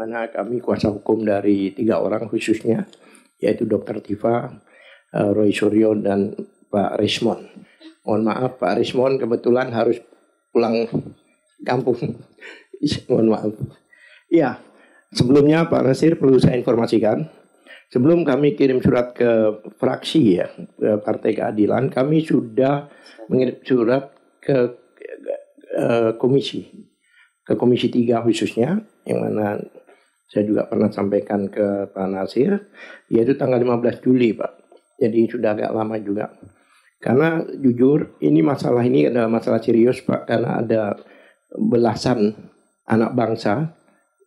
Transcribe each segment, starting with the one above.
mana kami kuasa hukum dari 3 orang khususnya, yaitu Dr. Tifa, Roy Suryo, dan Pak Rismon. Mohon maaf Pak Rismon kebetulan harus pulang kampung. Mohon maaf. Ya, sebelumnya Pak Nasir perlu saya informasikan, sebelum kami kirim surat ke fraksi ya, ke Partai Keadilan, kami sudah mengirim surat ke Komisi 3 khususnya, yang mana saya juga pernah sampaikan ke Pak Nasir, yaitu tanggal 15 Juli Pak. Jadi sudah agak lama juga. Karena jujur ini adalah masalah serius Pak, karena ada belasan anak bangsa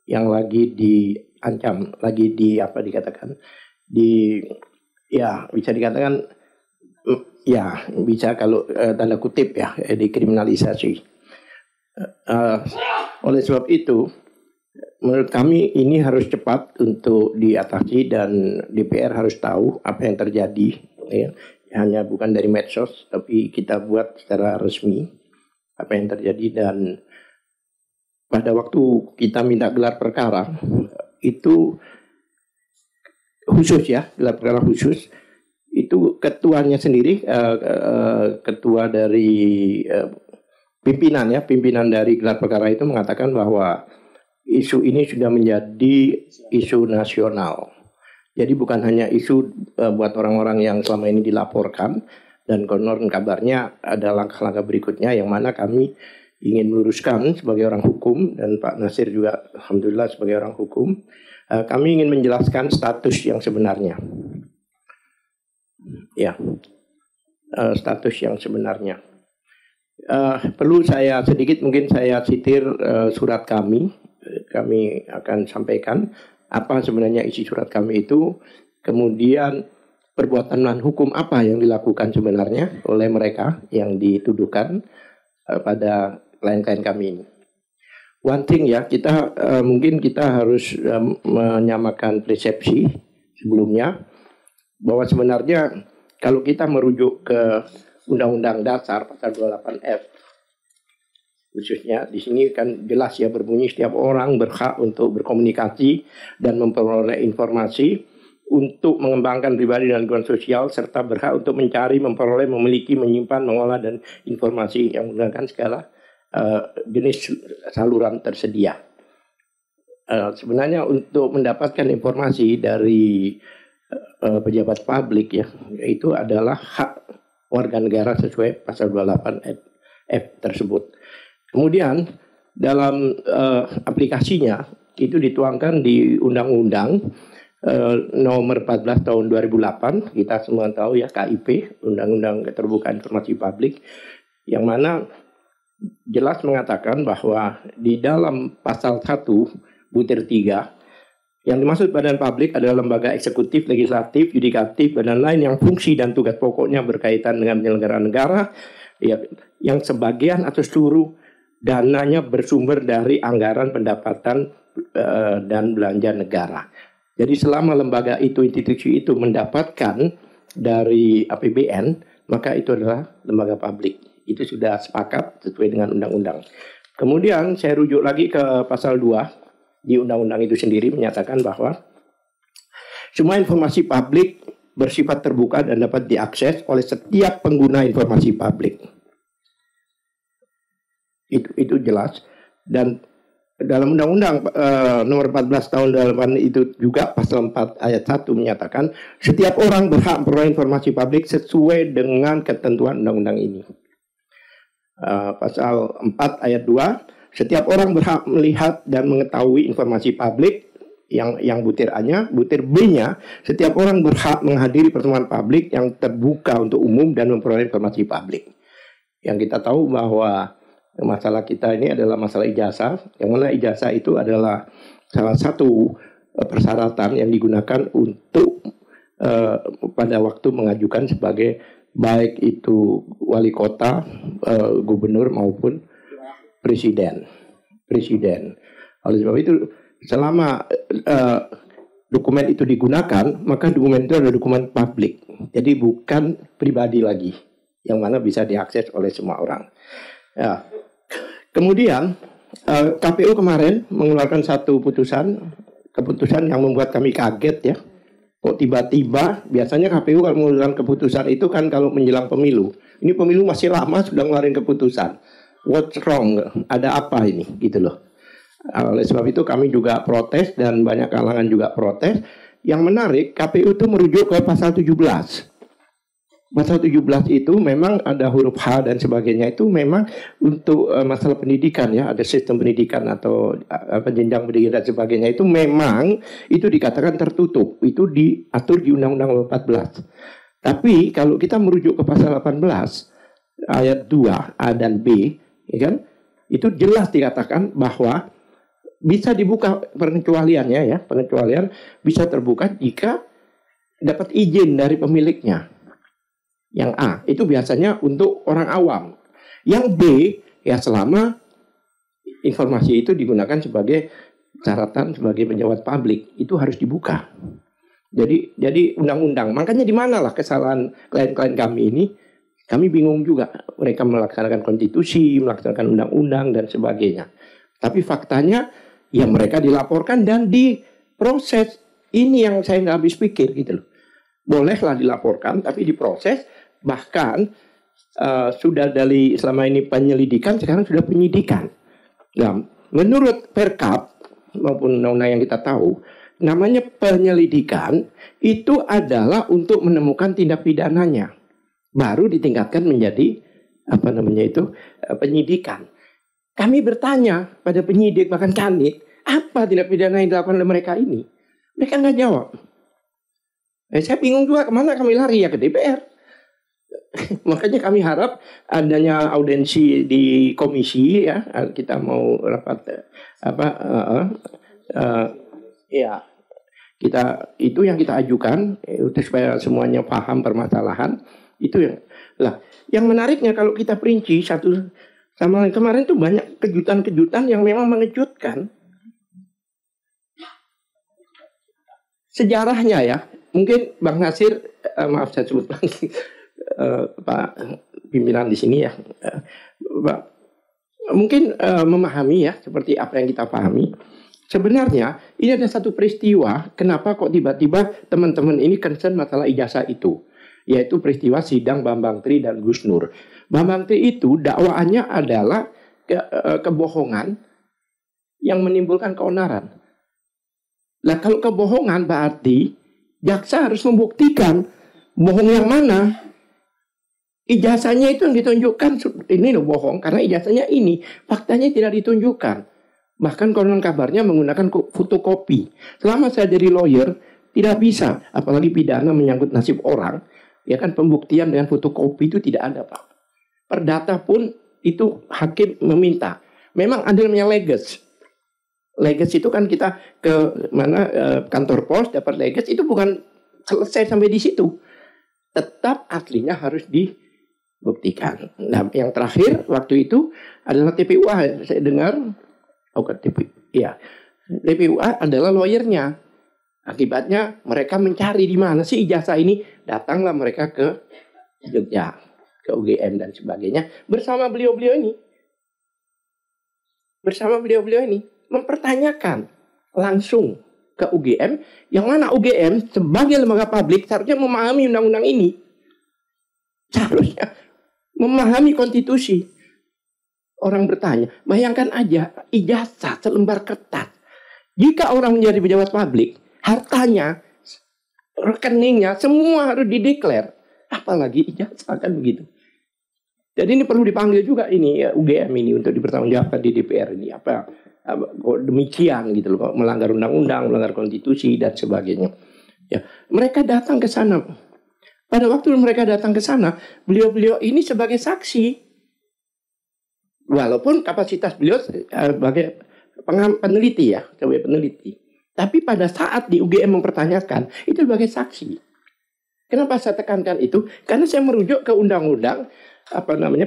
yang lagi diancam, lagi bisa dikatakan ya, bisa kalau tanda kutip ya, dikriminalisasi. Oleh sebab itu, menurut kami ini harus cepat untuk diatasi dan DPR harus tahu apa yang terjadi. Ya. Hanya bukan dari medsos, tapi kita buat secara resmi apa yang terjadi. Dan pada waktu kita minta gelar perkara, itu khusus ya, gelar perkara khusus, itu ketuanya sendiri, ketua dari pimpinan dari gelar perkara itu mengatakan bahwa isu ini sudah menjadi isu nasional. Jadi bukan hanya isu buat orang-orang yang selama ini dilaporkan, dan konon kabarnya ada langkah-langkah berikutnya yang mana kami ingin meluruskan sebagai orang hukum, dan Pak Nasir juga alhamdulillah sebagai orang hukum, kami ingin menjelaskan status yang sebenarnya. Ya, status yang sebenarnya. Perlu saya sedikit mungkin saya citir surat kami akan sampaikan apa sebenarnya isi surat kami itu, kemudian perbuatan melawan hukum apa yang dilakukan sebenarnya oleh mereka yang dituduhkan pada klien-klien kami ini. One thing ya, mungkin kita harus menyamakan persepsi sebelumnya, bahwa sebenarnya kalau kita merujuk ke Undang-Undang Dasar pasal 28F, khususnya di sini kan jelas ya berbunyi setiap orang berhak untuk berkomunikasi dan memperoleh informasi untuk mengembangkan pribadi dan lingkungan sosial, serta berhak untuk mencari, memperoleh, memiliki, menyimpan, mengolah dan informasi yang menggunakan segala jenis saluran tersedia. Sebenarnya untuk mendapatkan informasi dari pejabat publik ya, itu adalah hak warga negara sesuai pasal 28F tersebut. Kemudian dalam aplikasinya itu dituangkan di Undang-Undang nomor 14 tahun 2008, kita semua tahu ya, KIP, Undang-Undang Keterbukaan Informasi Publik, yang mana jelas mengatakan bahwa di dalam pasal 1 butir 3, yang dimaksud badan publik adalah lembaga eksekutif, legislatif, yudikatif, dan lain yang fungsi dan tugas pokoknya berkaitan dengan penyelenggaraan negara, ya, yang sebagian atau seluruh dananya bersumber dari anggaran pendapatan dan belanja negara. Jadi selama lembaga itu, institusi itu mendapatkan dari APBN, maka itu adalah lembaga publik. Itu sudah sepakat sesuai dengan undang-undang. Kemudian saya rujuk lagi ke pasal 2 di undang-undang itu sendiri, menyatakan bahwa semua informasi publik bersifat terbuka dan dapat diakses oleh setiap pengguna informasi publik. Itu jelas. Dan dalam Undang-Undang nomor 14 tahun 2008 itu juga pasal 4 ayat 1 menyatakan setiap orang berhak memperoleh informasi publik sesuai dengan ketentuan undang-undang ini. Pasal 4 ayat 2, setiap orang berhak melihat dan mengetahui informasi publik, yang butir A-nya. Butir B-nya, setiap orang berhak menghadiri pertemuan publik yang terbuka untuk umum dan memperoleh informasi publik. Yang kita tahu bahwa masalah kita ini adalah masalah ijazah, yang mana ijazah itu adalah salah satu persyaratan yang digunakan untuk pada waktu mengajukan sebagai baik itu wali kota, gubernur maupun presiden. Oleh sebab itu, selama dokumen itu digunakan, maka dokumen itu adalah dokumen publik. Jadi bukan pribadi lagi, yang mana bisa diakses oleh semua orang. Ya. Kemudian KPU kemarin mengeluarkan satu putusan keputusan yang membuat kami kaget ya. Kok tiba-tiba, biasanya KPU kalau mengeluarkan keputusan itu kan kalau menjelang pemilu. Ini pemilu masih lama sudah ngeluarin keputusan. What's wrong? Ada apa ini? Gitu loh. Oleh sebab itu kami juga protes dan banyak kalangan juga protes. Yang menarik, KPU itu merujuk ke pasal 17. Pasal 17 itu memang ada huruf H dan sebagainya, itu memang untuk masalah pendidikan ya, ada sistem pendidikan atau jenjang pendidikan dan sebagainya, itu memang itu dikatakan tertutup, itu diatur di Undang-Undang 14. Tapi kalau kita merujuk ke pasal 18 ayat 2 A dan B, ya kan, itu jelas dikatakan bahwa bisa dibuka pengecualiannya ya, pengecualian bisa terbuka jika dapat izin dari pemiliknya. Yang A itu biasanya untuk orang awam. Yang B ya selama informasi itu digunakan sebagai catatan sebagai pejabat publik, itu harus dibuka. Jadi undang-undang. Makanya di manalah kesalahan klien-klien kami ini? Kami bingung juga. Mereka melaksanakan konstitusi, melaksanakan undang-undang dan sebagainya. Tapi faktanya ya mereka dilaporkan dan diproses. Ini yang saya nggak habis pikir gitu loh. Bolehlah dilaporkan, tapi diproses. Bahkan sudah dari selama ini penyelidikan, sekarang sudah penyidikan. Nah, menurut Perkap maupun undang-undang yang kita tahu, namanya penyelidikan itu adalah untuk menemukan tindak pidananya, baru ditingkatkan menjadi penyidikan. Kami bertanya pada penyidik bahkan kanit, apa tindak pidana yang dilakukan oleh mereka ini? Mereka nggak jawab. Saya bingung juga kemana kami lari ya, ke DPR. Makanya kami harap adanya audiensi di komisi ya, kita mau rapat ya kita itu yang kita ajukan itu supaya semuanya paham permasalahan itu yang menariknya kalau kita perinci satu sama lain, kemarin tuh banyak kejutan-kejutan yang memang mengejutkan. Sejarahnya ya, mungkin Bang Nasir, maaf saya sebut lagi Pak pimpinan di sini ya, Pak, mungkin memahami ya seperti apa yang kita pahami. Sebenarnya ini ada satu peristiwa kenapa kok tiba-tiba teman-teman ini concern masalah ijazah itu, yaitu peristiwa sidang Bambang Tri dan Gus Nur. Bambang Tri itu dakwaannya adalah kebohongan yang menimbulkan keonaran. Nah kalau kebohongan berarti jaksa harus membuktikan bohong yang mana. Ijazahnya itu yang ditunjukkan ini loh bohong karena ijazahnya ini, faktanya tidak ditunjukkan. Bahkan konon kabarnya menggunakan fotokopi. Selama saya jadi lawyer tidak bisa, apalagi pidana menyangkut nasib orang, ya kan pembuktian dengan fotokopi itu tidak ada Pak. Perdata pun itu hakim meminta. Memang ada namanya leges. Leges itu kan kita ke mana kantor pos dapat leges, itu bukan selesai sampai di situ. Tetap aslinya harus dibuktikan. Nah, yang terakhir waktu itu adalah TPUA. Saya dengar TPUA adalah lawyernya. Akibatnya mereka mencari di mana sih ijazah ini. Datanglah mereka ke Jogja, ke UGM dan sebagainya bersama beliau-beliau ini. Mempertanyakan langsung ke UGM, yang mana UGM sebagai lembaga publik seharusnya memahami undang-undang ini, seharusnya memahami konstitusi. Orang bertanya, bayangkan aja ijazah selembar kertas. Jika orang menjadi pejabat publik, hartanya, rekeningnya semua harus dideklar, apalagi ijazah kan begitu. Jadi ini perlu dipanggil juga ini ya, UGM ini untuk dipertanggungjawabkan di DPR ini apa demikian gitu loh, melanggar undang-undang, melanggar konstitusi dan sebagainya. Ya, mereka datang ke sana. Pada waktu mereka datang ke sana, beliau-beliau ini sebagai saksi. Walaupun kapasitas beliau sebagai peneliti ya, sebagai peneliti. Tapi pada saat di UGM mempertanyakan, itu sebagai saksi. Kenapa saya tekankan itu? Karena saya merujuk ke undang-undang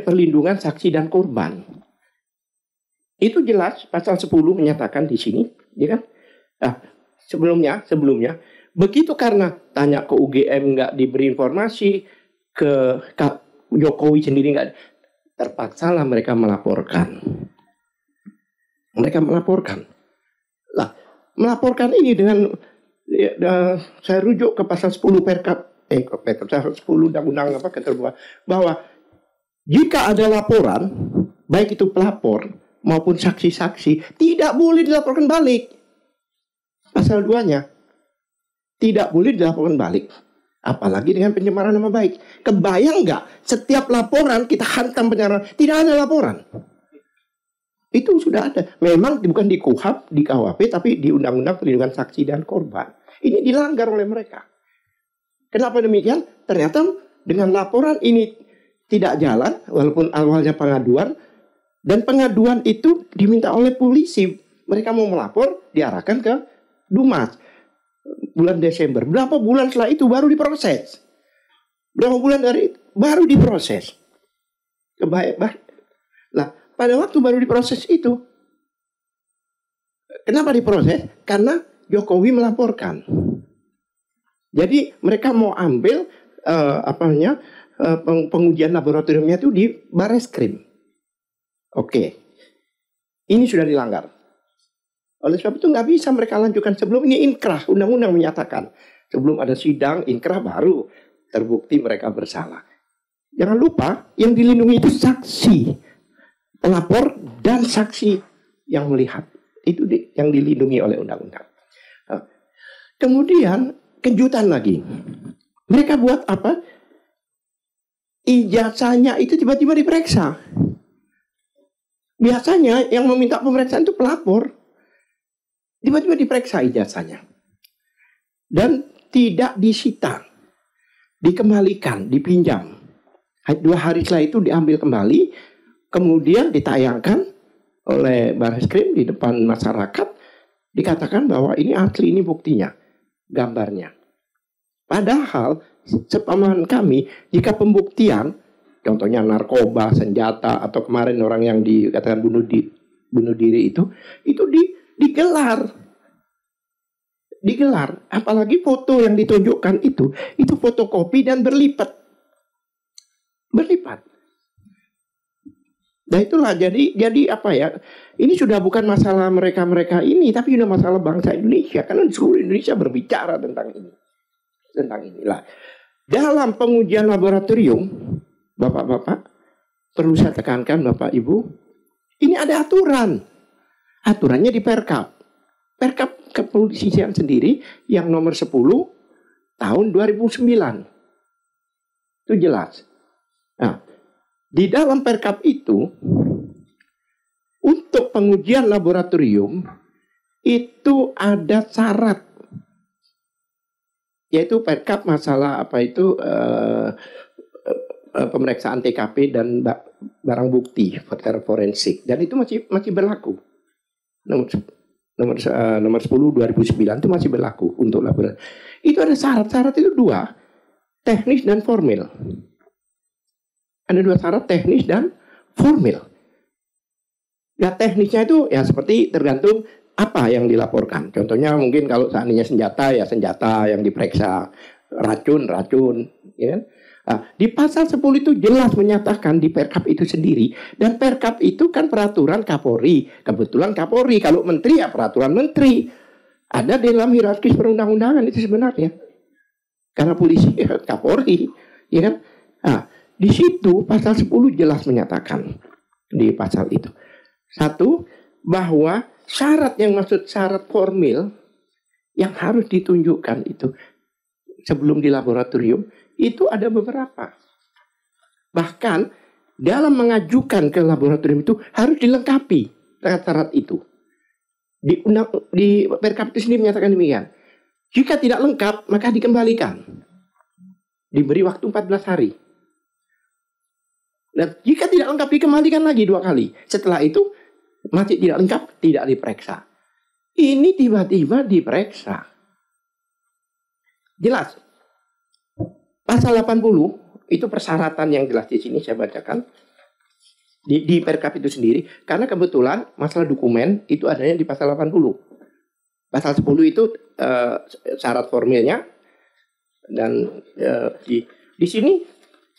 perlindungan saksi dan korban. Itu jelas pasal 10 menyatakan di sini, ya kan? Nah, sebelumnya begitu karena tanya ke UGM nggak diberi informasi, ke Jokowi sendiri nggak, terpaksalah mereka melaporkan. Lah, melaporkan ini dengan saya rujuk ke pasal 10 pasal 10 undang-undang keterbukaan, bahwa jika ada laporan, baik itu pelapor maupun saksi-saksi, tidak boleh dilaporkan balik. Pasal 2-nya tidak boleh dilaporkan balik, apalagi dengan pencemaran nama baik. Kebayang nggak, setiap laporan kita hantam pencemaran, tidak ada laporan. Itu sudah ada. Memang bukan di KUHP, di KUHP, tapi di Undang-Undang Perlindungan Saksi dan Korban. Ini dilanggar oleh mereka. Kenapa demikian? Ternyata dengan laporan ini tidak jalan, walaupun awalnya pengaduan, dan pengaduan itu diminta oleh polisi. Mereka mau melapor, diarahkan ke Dumas. Bulan Desember. Berapa bulan setelah itu baru diproses. Berapa bulan dari itu baru diproses. Nah, pada waktu baru diproses itu, kenapa diproses? Karena Jokowi melaporkan. Jadi mereka mau ambil pengujian laboratoriumnya itu di Bareskrim. Oke. Ini sudah dilanggar. Oleh sebab itu nggak bisa mereka lanjutkan sebelum ini inkrah. Undang-undang menyatakan sebelum ada sidang inkrah baru terbukti mereka bersalah. Jangan lupa yang dilindungi itu saksi, pelapor dan saksi yang melihat. Itu yang dilindungi oleh undang-undang. Kemudian kejutan lagi. Mereka buat apa? Ijazahnya itu tiba-tiba diperiksa. Biasanya yang meminta pemeriksaan itu pelapor. Tiba-tiba diperiksa ijazahnya. Dan tidak disita. Dikembalikan, dipinjam. 2 hari setelah itu diambil kembali. Kemudian ditayangkan oleh Bareskrim di depan masyarakat. Dikatakan bahwa ini asli, ini buktinya. Gambarnya. Padahal sepemahaman kami, jika pembuktian, contohnya narkoba, senjata, atau kemarin orang yang dikatakan bunuh diri itu digelar. Apalagi foto yang ditunjukkan itu fotokopi dan berlipat. Nah itulah jadi apa ya? Ini sudah bukan masalah mereka ini, tapi sudah masalah bangsa Indonesia. Karena seluruh Indonesia berbicara tentang ini. Tentang inilah. Dalam pengujian laboratorium, Bapak-bapak, perlu saya tekankan Bapak Ibu, ini ada aturan. Aturannya di Perkap. Perkap Kepolisian sendiri yang nomor 10 tahun 2009. Itu jelas. Nah, di dalam Perkap itu, untuk pengujian laboratorium, itu ada syarat. Yaitu Perkap masalah pemeriksaan TKP dan barang bukti secara forensik. Dan itu masih berlaku. Nomor 10 2009 itu masih berlaku untuk laboratorium. Itu ada syarat itu 2, teknis dan formil. Ada 2 syarat, teknis dan formil. Ya teknisnya itu ya seperti tergantung apa yang dilaporkan. Contohnya mungkin kalau seandainya senjata ya senjata yang diperiksa, racun, ya. Nah, di pasal 10 itu jelas menyatakan di Perkap itu sendiri, dan Perkap itu kan peraturan Kapolri. Kebetulan Kapolri, kalau menteri ya peraturan menteri. Ada dalam hierarkis perundang-undangan itu sebenarnya. Karena polisi ya Kapolri, ya kan? Nah, di situ pasal 10 jelas menyatakan di pasal itu. 1, bahwa syarat yang maksud syarat formil yang harus ditunjukkan itu sebelum di laboratorium itu ada beberapa. Bahkan dalam mengajukan ke laboratorium itu harus dilengkapi syarat itu. Di Perkap itu sendiri menyatakan demikian. Jika tidak lengkap maka dikembalikan. Diberi waktu 14 hari. Dan jika tidak lengkap dikembalikan lagi 2 kali. Setelah itu masih tidak lengkap, tidak diperiksa. Ini tiba-tiba diperiksa. Jelas. Pasal 80 itu persyaratan yang jelas di sini saya bacakan. Di Perkap itu sendiri. Karena kebetulan masalah dokumen itu adanya di pasal 80. Pasal 10 itu syarat formilnya. Dan di sini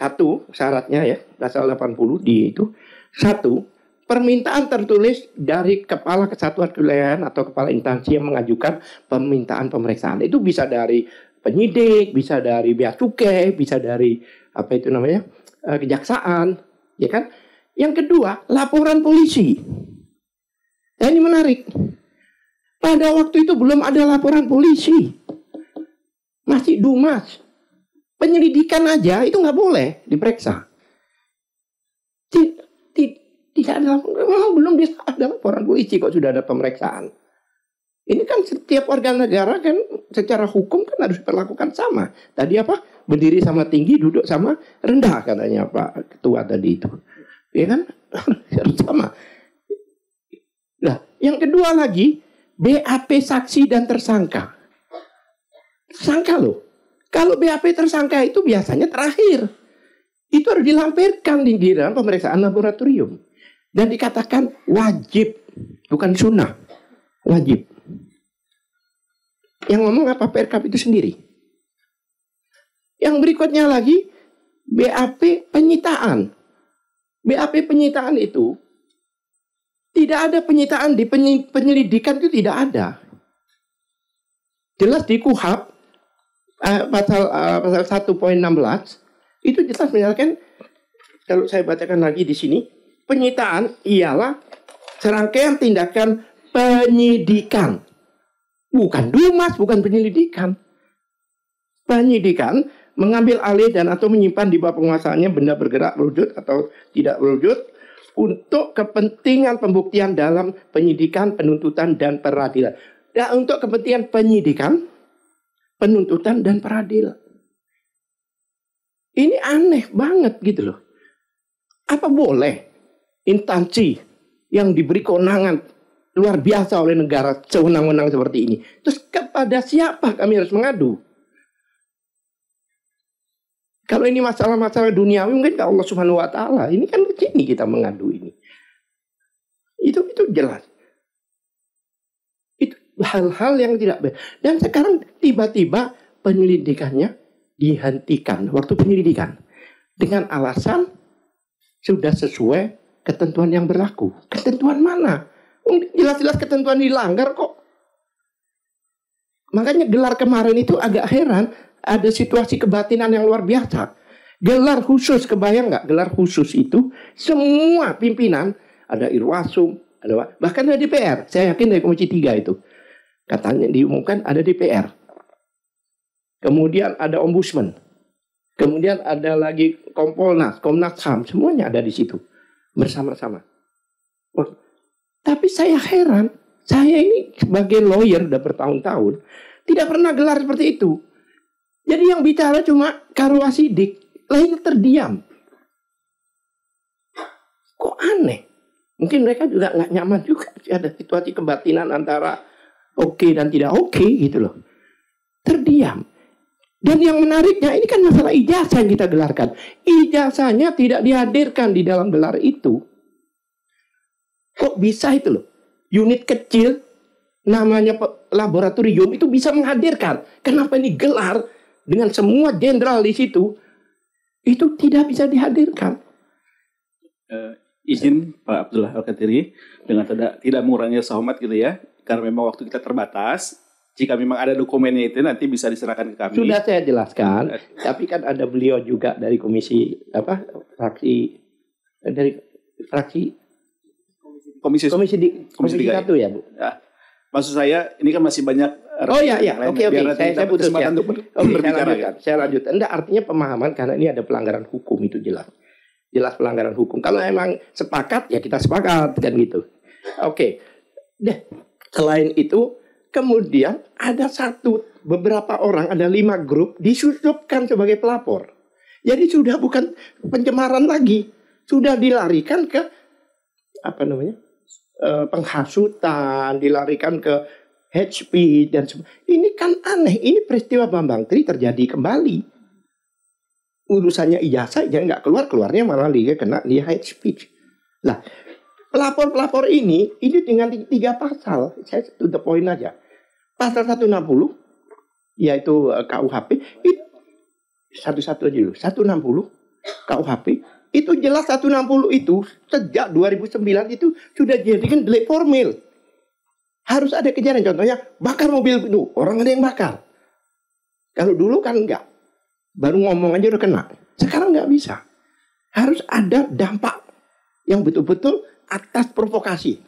1 syaratnya ya. Pasal 80 di itu. 1, permintaan tertulis dari kepala kesatuan kewilayahan atau kepala instansi yang mengajukan permintaan pemeriksaan. Itu bisa dari penyidik, bisa dari bea cukai, bisa dari apa itu namanya kejaksaan, ya kan? Yang kedua, laporan polisi. Nah, ini menarik. Pada waktu itu belum ada laporan polisi, masih Dumas. Penyelidikan aja itu nggak boleh diperiksa. Tidak ada, belum ada laporan polisi kok sudah ada pemeriksaan. Ini kan setiap warga negara kan secara hukum kan harus diperlakukan sama. Tadi apa? Berdiri sama tinggi, duduk sama rendah katanya Pak Ketua tadi itu. Ya kan? Harus sama. Nah, yang kedua lagi, BAP saksi dan tersangka. Tersangka loh. Kalau BAP tersangka itu biasanya terakhir. Itu harus dilampirkan di dalam pemeriksaan laboratorium. Dan dikatakan wajib, bukan sunnah. Wajib. Yang ngomong apa? Perkap itu sendiri. Yang berikutnya lagi, BAP penyitaan. BAP penyitaan itu, tidak ada penyitaan di penyelidikan itu tidak ada. Jelas di KUHP, pasal 1.16, itu jelas menyatakan, kalau saya bacakan lagi di sini, penyitaan ialah serangkaian tindakan penyidikan. Bukan Dumas, bukan penyelidikan. Penyidikan mengambil alih dan atau menyimpan di bawah penguasaannya benda bergerak, berwujud atau tidak berwujud untuk kepentingan pembuktian dalam penyidikan, penuntutan, dan peradilan. Dan untuk kepentingan penyidikan, penuntutan, dan peradilan. Ini aneh banget gitu loh. Apa boleh instansi yang diberi kewenangan luar biasa oleh negara sewenang-wenang seperti ini, terus kepada siapa kami harus mengadu? Kalau ini masalah-masalah duniawi mungkin ke Allah Subhanahu wa taala. Ini kan ke sini kita mengadu ini. Itu jelas. Itu hal-hal yang tidak benar. Dan sekarang tiba-tiba penyelidikannya dihentikan waktu penyelidikan dengan alasan sudah sesuai ketentuan yang berlaku. Ketentuan mana? Jelas-jelas ketentuan dilanggar kok. Makanya gelar kemarin itu agak heran. Ada situasi kebatinan yang luar biasa. Gelar khusus, kebayang nggak? Gelar khusus itu semua pimpinan, ada Irwasum, ada bahkan ada DPR. Saya yakin dari Komisi 3 itu. Katanya diumumkan ada DPR. Kemudian ada Ombudsman. Kemudian ada lagi Kompolnas, Komnas HAM, semuanya ada di situ bersama-sama. Oh, tapi saya heran, saya ini sebagai lawyer udah bertahun-tahun tidak pernah gelar seperti itu. Jadi yang bicara cuma Karwasidik, lainnya terdiam. Kok aneh? Mungkin mereka juga nggak nyaman juga ada situasi kebatinan antara oke dan tidak oke gitu loh. Terdiam. Dan yang menariknya ini kan masalah ijazah yang kita gelarkan. Ijazahnya tidak dihadirkan di dalam gelar itu. Kok bisa itu loh? Unit kecil namanya laboratorium itu bisa menghadirkan. Kenapa ini gelar dengan semua jenderal di situ itu tidak bisa dihadirkan? Izin Pak Abdullah Al-Katiri dengan tidak mengurangi hormat gitu ya, karena memang waktu kita terbatas. Jika memang ada dokumennya itu nanti bisa diserahkan ke kami. Sudah saya jelaskan, tapi kan ada beliau juga dari komisi komisi 1 ya Bu. Ya. Maksud saya ini kan masih banyak. Oh ya, oke. Saya putuskan. Saya lanjut. Enggak, artinya pemahaman karena ini ada pelanggaran hukum itu jelas. Jelas pelanggaran hukum. Kalau emang sepakat ya kita sepakat kan gitu. Oke. Deh. Selain itu kemudian ada beberapa orang, ada 5 grup disusupkan sebagai pelapor. Jadi sudah bukan pencemaran lagi, sudah dilarikan ke penghasutan, dilarikan ke hate speech dan ini kan aneh. Ini peristiwa Bambang Tri terjadi kembali. Urusannya ijazah yang nggak keluarnya malah dia kena dia hate speech. Nah, pelapor-pelapor ini dengan 3 pasal. Saya to the point aja. Pasal 160 yaitu KUHP itu satu-satu aja dulu. 160 KUHP itu jelas 160 itu sejak 2009 itu sudah dijadikan delik formil. Harus ada kejadian, contohnya bakar mobil itu, orang ada yang bakar. Kalau dulu kan enggak, baru ngomong aja udah kena. Sekarang nggak bisa. Harus ada dampak yang betul-betul atas provokasi.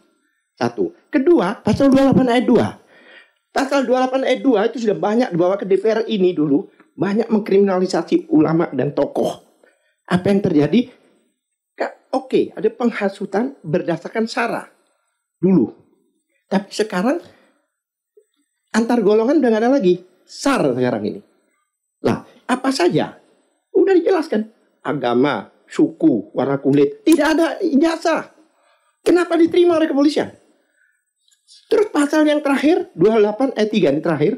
Satu. Kedua, pasal 28 ayat 2. Pasal 28 ayat 2 itu sudah banyak dibawa ke DPR ini dulu. Banyak mengkriminalisasi ulama dan tokoh. Apa yang terjadi? Oke, ada penghasutan berdasarkan sara. Dulu. Tapi sekarang antar golongan udah nggak ada lagi. SAR sekarang ini. Lah, apa saja? Udah dijelaskan. Agama, suku, warna kulit. Tidak ada ijazah. Kenapa diterima oleh kepolisian? Terus pasal yang terakhir, 28 ayat 3 ini terakhir,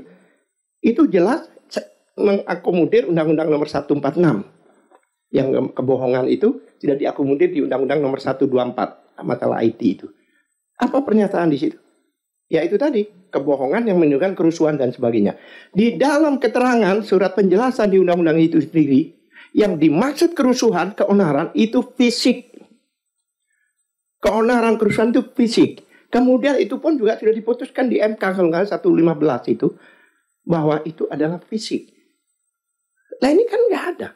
itu jelas mengakomodir Undang-Undang nomor 146. Yang kebohongan itu tidak diakomodir di Undang-Undang nomor 124, masalah IT itu. Apa pernyataan di situ? Ya itu tadi, kebohongan yang menunjukkan kerusuhan dan sebagainya. Di dalam keterangan surat penjelasan di Undang-Undang itu sendiri, yang dimaksud kerusuhan, keonaran, itu fisik. Keonaran, kerusuhan itu fisik. Kemudian itu pun juga sudah diputuskan di MK kalau nggak 115 itu, bahwa itu adalah fisik. Nah ini kan nggak ada.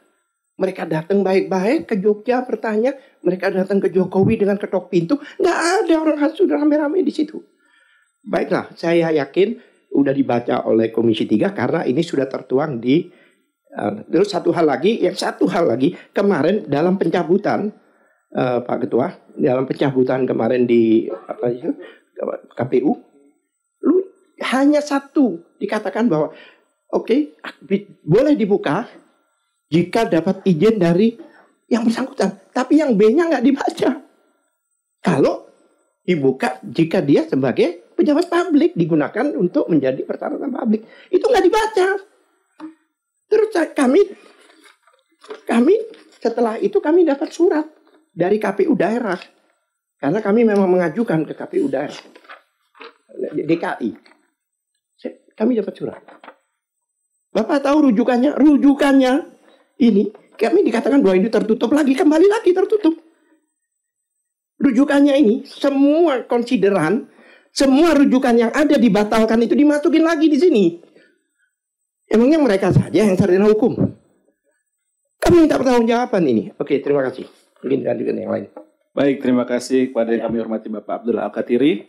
Mereka datang baik-baik ke Jogja bertanya, mereka datang ke Jokowi dengan ketok pintu, nggak ada orang sudah rame-rame di situ. Baiklah, saya yakin udah dibaca oleh Komisi 3 karena ini sudah tertuang di terus satu hal lagi, kemarin dalam pencabutan Pak Ketua, dalam pencabutan kemarin di KPU, hanya satu dikatakan bahwa oke, boleh dibuka jika dapat izin dari yang bersangkutan, tapi yang B-nya nggak dibaca. Kalau dibuka jika dia sebagai pejabat publik digunakan untuk menjadi persyaratan publik, itu nggak dibaca. Terus kami setelah itu kami dapat surat dari KPU daerah, karena kami memang mengajukan ke KPU daerah DKI. Kami dapat surat. Bapak tahu rujukannya? Rujukannya ini kami dikatakan bahwa ini tertutup lagi, kembali lagi tertutup. Rujukannya ini semua konsideran, semua rujukan yang ada dibatalkan itu dimasukin lagi di sini. Emangnya mereka saja yang sarjana hukum? Kami minta pertanggungjawaban ini. Oke, terima kasih. Mungkin lanjutkan yang lain. Baik, terima kasih kepada yang kami hormati Bapak Abdullah Al-Katiri.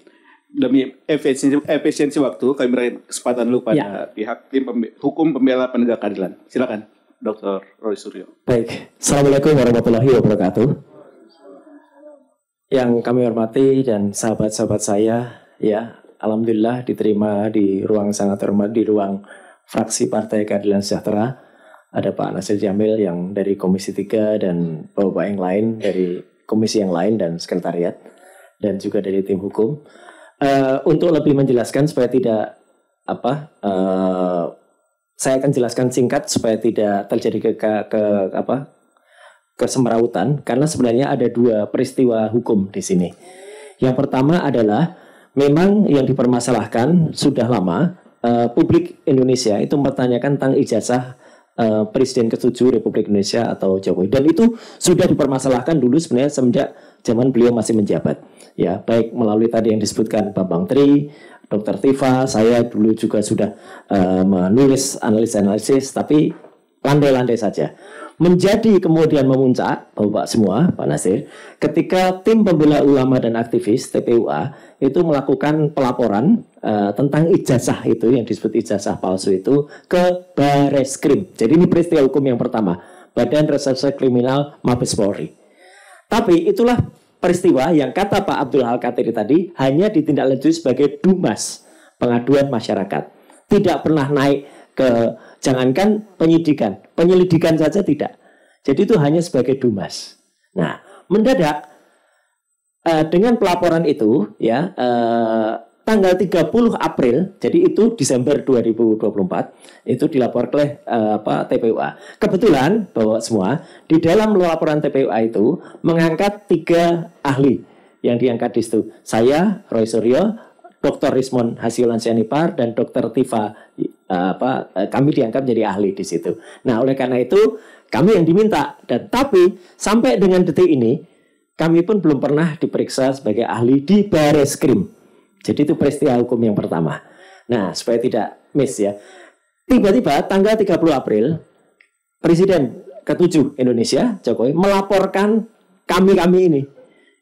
Demi efisiensi waktu, kami berikan kesempatan dulu pada pihak tim hukum pembela penegak keadilan. Silakan, Dr. Roy Suryo. Baik, Assalamualaikum warahmatullahi wabarakatuh. Yang kami hormati dan sahabat-sahabat saya, ya, alhamdulillah diterima di ruang sangat hormat, di ruang fraksi Partai Keadilan Sejahtera. Ada Pak Nasir Jamil yang dari Komisi 3 dan Bapak yang lain dari komisi yang lain dan sekretariat, dan juga dari tim hukum. Untuk lebih menjelaskan supaya tidak saya akan jelaskan singkat supaya tidak terjadi kesemrautan, karena sebenarnya ada dua peristiwa hukum di sini. Yang pertama adalah memang yang dipermasalahkan sudah lama, publik Indonesia itu mempertanyakan tentang ijazah Presiden ke-7 Republik Indonesia atau Jokowi, dan itu sudah dipermasalahkan dulu sebenarnya semenjak zaman beliau masih menjabat, ya, baik melalui tadi yang disebutkan Bambang Tri, Dr. Tifa, saya dulu juga sudah menulis analisis, tapi landai-landai saja. Menjadi kemudian memuncak, Bapak semua, Pak Nasir, ketika tim pembela ulama dan aktivis TPUA itu melakukan pelaporan tentang ijazah itu, yang disebut ijazah palsu itu, ke Bareskrim. Jadi ini peristiwa hukum yang pertama, Badan Reserse Kriminal Mabes Polri. Tapi itulah peristiwa yang kata Pak Abdullah Al-Katiri tadi hanya ditindaklanjuti sebagai dumas, pengaduan masyarakat. Tidak pernah naik ke, jangankan penyidikan, penyelidikan saja tidak. Jadi itu hanya sebagai dumas. Nah, mendadak dengan pelaporan itu, ya, tanggal 30 April, jadi itu Desember 2024, itu dilaporkan oleh TPUA. Kebetulan bahwa semua di dalam laporan TPUA itu mengangkat 3 ahli yang diangkat di situ. Saya, Roy Suryo, Dr. Rismon Hasiulan-Sianipar, dan Dr. Tifa, kami diangkat menjadi ahli di situ. Nah, oleh karena itu Kami yang diminta. Dan tapi sampai dengan detik ini kami pun belum pernah diperiksa sebagai ahli di Bareskrim. Jadi itu peristiwa hukum yang pertama. Nah, supaya tidak miss ya. Tiba-tiba tanggal 30 April Presiden ke-7 Indonesia Jokowi melaporkan kami ini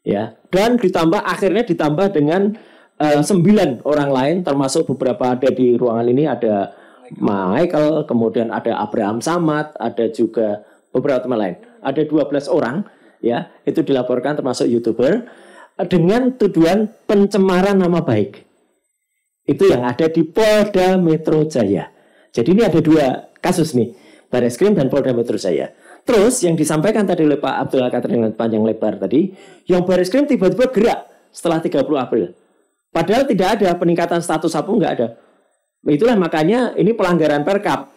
ya, dan akhirnya ditambah dengan 9 orang lain, termasuk beberapa ada di ruangan ini, ada Michael, kemudian ada Abraham Samad, ada juga beberapa teman lain, ada 12 orang ya, itu dilaporkan termasuk YouTuber dengan tuduhan pencemaran nama baik. Itu yang ada di Polda Metro Jaya. Jadi ini ada 2 kasus nih, Bareskrim dan Polda Metro Jaya. Terus yang disampaikan tadi oleh Pak Abdul Al-Qatir dengan panjang lebar tadi, yang Bareskrim tiba-tiba gerak setelah 30 April. Padahal tidak ada peningkatan status apa, nggak ada. Itulah makanya ini pelanggaran Perkap.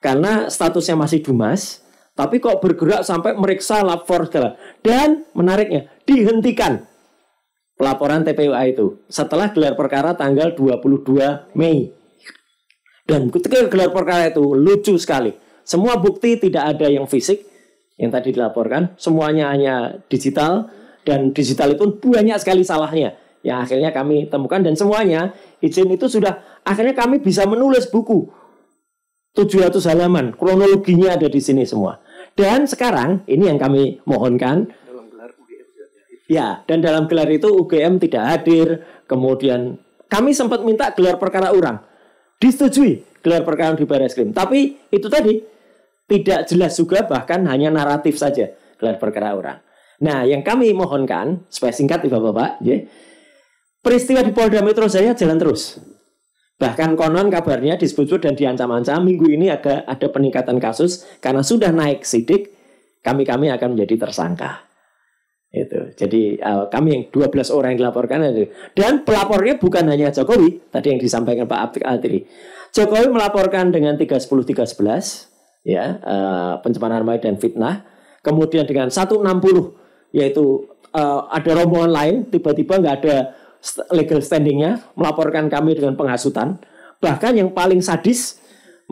Karena statusnya masih Dumas, tapi kok bergerak sampai meriksa lapor segala. Dan menariknya, dihentikan pelaporan TPUA itu setelah gelar perkara tanggal 22 Mei. Dan ketika gelar perkara itu lucu sekali. Semua bukti tidak ada yang fisik yang tadi dilaporkan, semuanya hanya digital, dan digital itu banyak sekali salahnya yang akhirnya kami temukan, dan semuanya izin itu sudah akhirnya kami bisa menulis buku 700 halaman, kronologinya ada di sini semua. Dan sekarang ini yang kami mohonkan, ya, dan dalam gelar itu UGM tidak hadir. Kemudian kami sempat minta gelar perkara ulang, disetujui gelar perkara di Bareskrim, tapi itu tadi tidak jelas juga, bahkan hanya naratif saja gelar perkara ulang. Nah, yang kami mohonkan supaya singkat Bapak-bapak, ya, peristiwa di Polda Metro Jaya jalan terus. Bahkan konon kabarnya disebut dan diancam-ancam minggu ini ada peningkatan kasus karena sudah naik sidik, kami akan menjadi tersangka. Itu. Jadi kami yang 12 orang yang dilaporkan itu. Dan pelapornya bukan hanya Jokowi, tadi yang disampaikan Pak Abdul Qadir. Jokowi melaporkan dengan 310-311 ya, pencemaran nama baik dan fitnah. Kemudian dengan 160 yaitu ada rombongan lain tiba-tiba nggak ada legal standingnya melaporkan kami dengan penghasutan. Bahkan yang paling sadis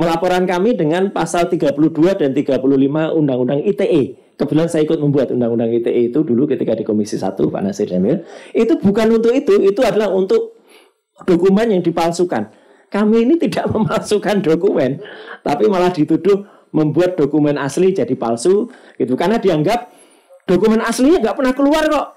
melaporkan kami dengan pasal 32 dan 35 Undang-Undang ITE. Kebetulan saya ikut membuat Undang-Undang ITE itu dulu ketika di Komisi 1 Pak Nasir Jamil. Itu bukan untuk itu adalah untuk dokumen yang dipalsukan. Kami ini tidak memalsukan dokumen, tapi malah dituduh membuat dokumen asli jadi palsu gitu, karena dianggap dokumen aslinya nggak pernah keluar kok.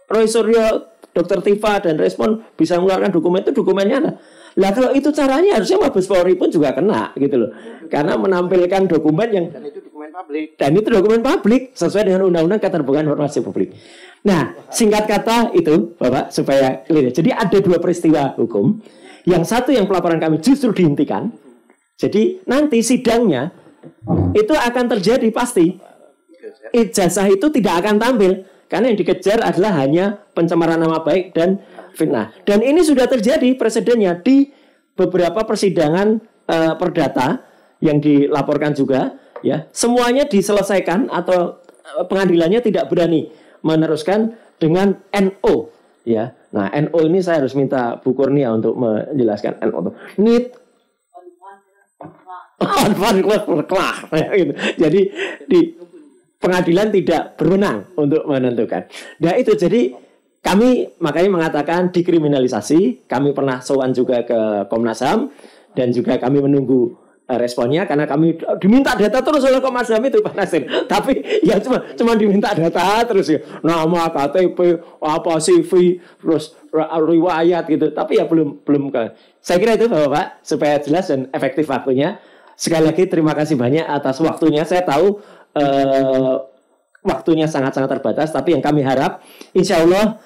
Roy Suryo, Dr. Tifa dan Respon bisa mengeluarkan dokumen itu, dokumennya ada. Lah kalau itu caranya harusnya Mabes Polri pun juga kena gitu loh. Karena menampilkan dokumen yang dan itu dokumen publik. Dan itu dokumen publik sesuai dengan Undang-Undang Keterbukaan Informasi Publik. Nah, singkat kata itu Bapak supaya clear. Jadi ada 2 peristiwa hukum. Yang satu yang pelaporan kami justru dihentikan. Jadi nanti sidangnya itu akan terjadi pasti. Ijazah itu tidak akan tampil karena yang dikejar adalah hanya pencemaran nama baik dan fitnah. Dan ini sudah terjadi presidennya di beberapa persidangan perdata yang dilaporkan juga ya. Semuanya diselesaikan atau pengadilannya tidak berani meneruskan dengan NO ya. Nah, NO ini saya harus minta Bu Kurnia untuk menjelaskan NO. Need jadi di pengadilan tidak berwenang untuk menentukan. Nah itu jadi kami makanya mengatakan dikriminalisasi. Kami pernah sowan juga ke Komnas HAM dan juga kami menunggu responnya karena kami diminta data terus oleh Komnas HAM itu Pak Nasir. Tapi ya cuma diminta data terus ya. Nama, KTP, apa CV, terus riwayat gitu. Tapi ya belum ke. Saya kira itu Bapak supaya jelas dan efektif waktunya. Sekali lagi terima kasih banyak atas waktunya. Saya tahu waktunya sangat-sangat terbatas, tapi yang kami harap insya Allah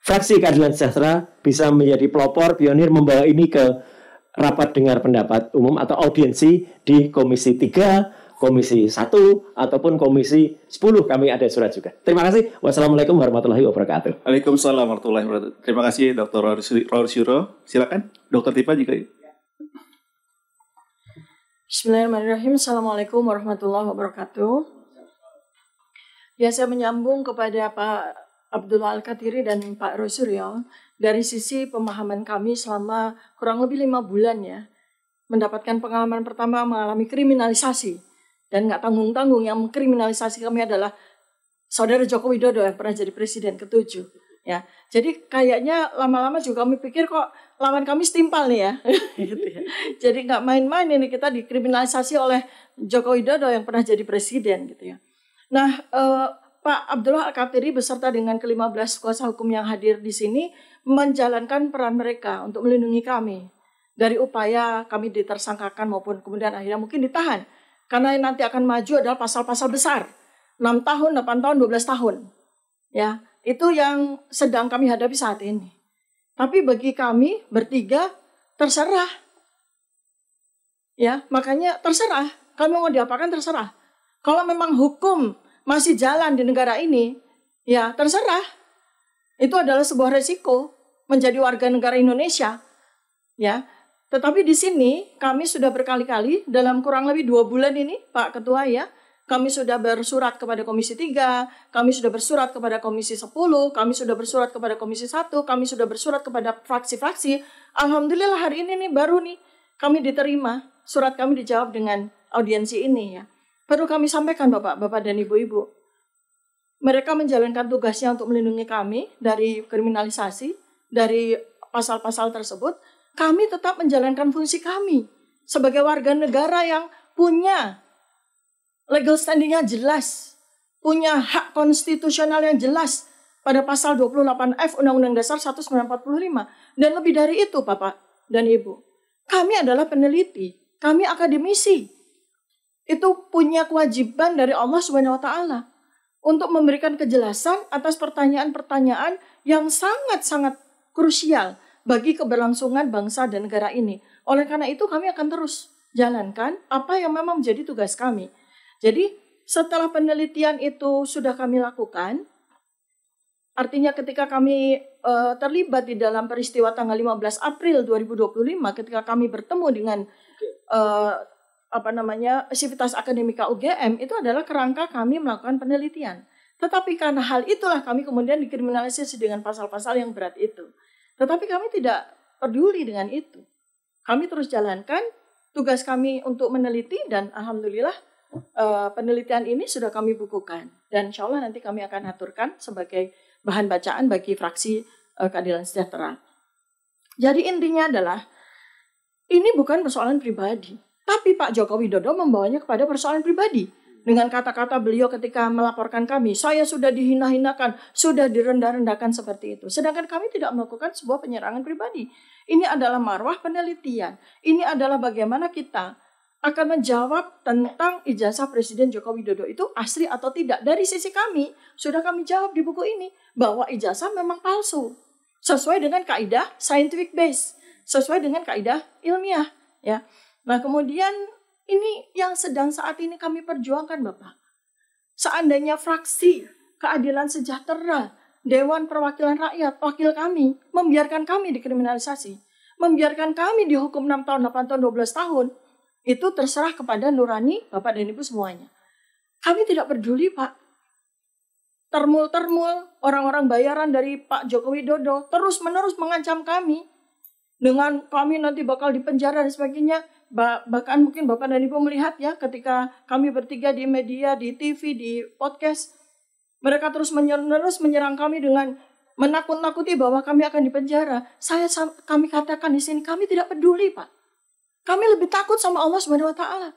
fraksi Keadilan Sejahtera bisa menjadi pelopor pionir membawa ini ke rapat dengar pendapat umum atau audiensi di Komisi 3, Komisi 1 ataupun Komisi 10. Kami ada surat juga. Terima kasih. Wassalamualaikum warahmatullahi wabarakatuh. Waalaikumsalam warahmatullahi wabarakatuh. Terima kasih Dr. Rorsiro. Silakan Dr. Tifa juga. Bismillahirrahmanirrahim. Assalamualaikum warahmatullahi wabarakatuh. Ya, saya menyambung kepada Pak Abdul Al-Qatiri dan Pak Roy Suryo. Dari sisi pemahaman kami selama kurang lebih 5 bulan ya, mendapatkan pengalaman pertama mengalami kriminalisasi dan nggak tanggung-tanggung. Yang mengkriminalisasi kami adalah Saudara Joko Widodo yang pernah jadi presiden ke-7. Ya, jadi kayaknya lama-lama juga kami pikir kok lawan kami setimpal nih ya. Gitu ya. Jadi nggak main-main ini kita dikriminalisasi oleh Joko Widodo yang pernah jadi presiden gitu ya. Nah, Pak Abdullah Al-Katiri beserta dengan ke-15 kuasa hukum yang hadir di sini menjalankan peran mereka untuk melindungi kami dari upaya kami ditersangkakan maupun kemudian akhirnya mungkin ditahan. Karena yang nanti akan maju adalah pasal-pasal besar. 6 tahun, 8 tahun, 12 tahun. Ya, itu yang sedang kami hadapi saat ini. Tapi bagi kami bertiga terserah. Ya, makanya terserah. Kami mau diapakan terserah. Kalau memang hukum masih jalan di negara ini, ya terserah. Itu adalah sebuah resiko menjadi warga negara Indonesia. Ya, tetapi di sini kami sudah berkali-kali dalam kurang lebih 2 bulan ini, Pak Ketua ya, kami sudah bersurat kepada Komisi 3, kami sudah bersurat kepada Komisi 10, kami sudah bersurat kepada Komisi 1, kami sudah bersurat kepada fraksi-fraksi. Alhamdulillah hari ini nih baru nih kami diterima, surat kami dijawab dengan audiensi ini ya. Perlu kami sampaikan Bapak dan Ibu-Ibu. Mereka menjalankan tugasnya untuk melindungi kami dari kriminalisasi, dari pasal-pasal tersebut. Kami tetap menjalankan fungsi kami sebagai warga negara yang punya legal standing-nya jelas, punya hak konstitusional yang jelas pada pasal 28F Undang-Undang Dasar 1945. Dan lebih dari itu Bapak dan Ibu, kami adalah peneliti, kami akademisi. Itu punya kewajiban dari Allah Subhanahu wa taala untuk memberikan kejelasan atas pertanyaan-pertanyaan yang sangat-sangat krusial bagi keberlangsungan bangsa dan negara ini. Oleh karena itu kami akan terus jalankan apa yang memang menjadi tugas kami. Jadi setelah penelitian itu sudah kami lakukan, artinya ketika kami terlibat di dalam peristiwa tanggal 15 April 2025 ketika kami bertemu dengan Sivitas Akademika UGM, itu adalah kerangka kami melakukan penelitian. Tetapi karena hal itulah kami kemudian dikriminalisasi dengan pasal-pasal yang berat itu. Tetapi kami tidak peduli dengan itu. Kami terus jalankan tugas kami untuk meneliti dan alhamdulillah penelitian ini sudah kami bukukan. Dan insya Allah nanti kami akan aturkan sebagai bahan bacaan bagi fraksi Keadilan Sejahtera. Jadi intinya adalah ini bukan persoalan pribadi. Tapi Pak Joko Widodo membawanya kepada persoalan pribadi. Dengan kata-kata beliau ketika melaporkan kami, saya sudah dihina-hinakan, sudah direndah-rendahkan seperti itu. Sedangkan kami tidak melakukan sebuah penyerangan pribadi. Ini adalah marwah penelitian. Ini adalah bagaimana kita akan menjawab tentang ijazah Presiden Joko Widodo itu asli atau tidak. Dari sisi kami, sudah kami jawab di buku ini, bahwa ijazah memang palsu. Sesuai dengan kaidah scientific base, sesuai dengan kaidah ilmiah. Ya. Nah kemudian ini yang sedang saat ini kami perjuangkan Bapak. Seandainya fraksi Keadilan Sejahtera, Dewan Perwakilan Rakyat, wakil kami, membiarkan kami dikriminalisasi, membiarkan kami dihukum 6 tahun, 8 tahun, 12 tahun, itu terserah kepada nurani Bapak dan Ibu semuanya. Kami tidak peduli Pak. Termul-termul, orang-orang bayaran dari Pak Joko Widodo terus-menerus mengancam kami. Dengan kami nanti bakal dipenjara dan sebagainya. Bahkan mungkin Bapak dan Ibu melihat ya ketika kami bertiga di media, di TV, di podcast. Mereka terus menyerang kami dengan menakut-nakuti bahwa kami akan dipenjara. Kami katakan di sini, kami tidak peduli Pak. Kami lebih takut sama Allah Subhanahu wa taala.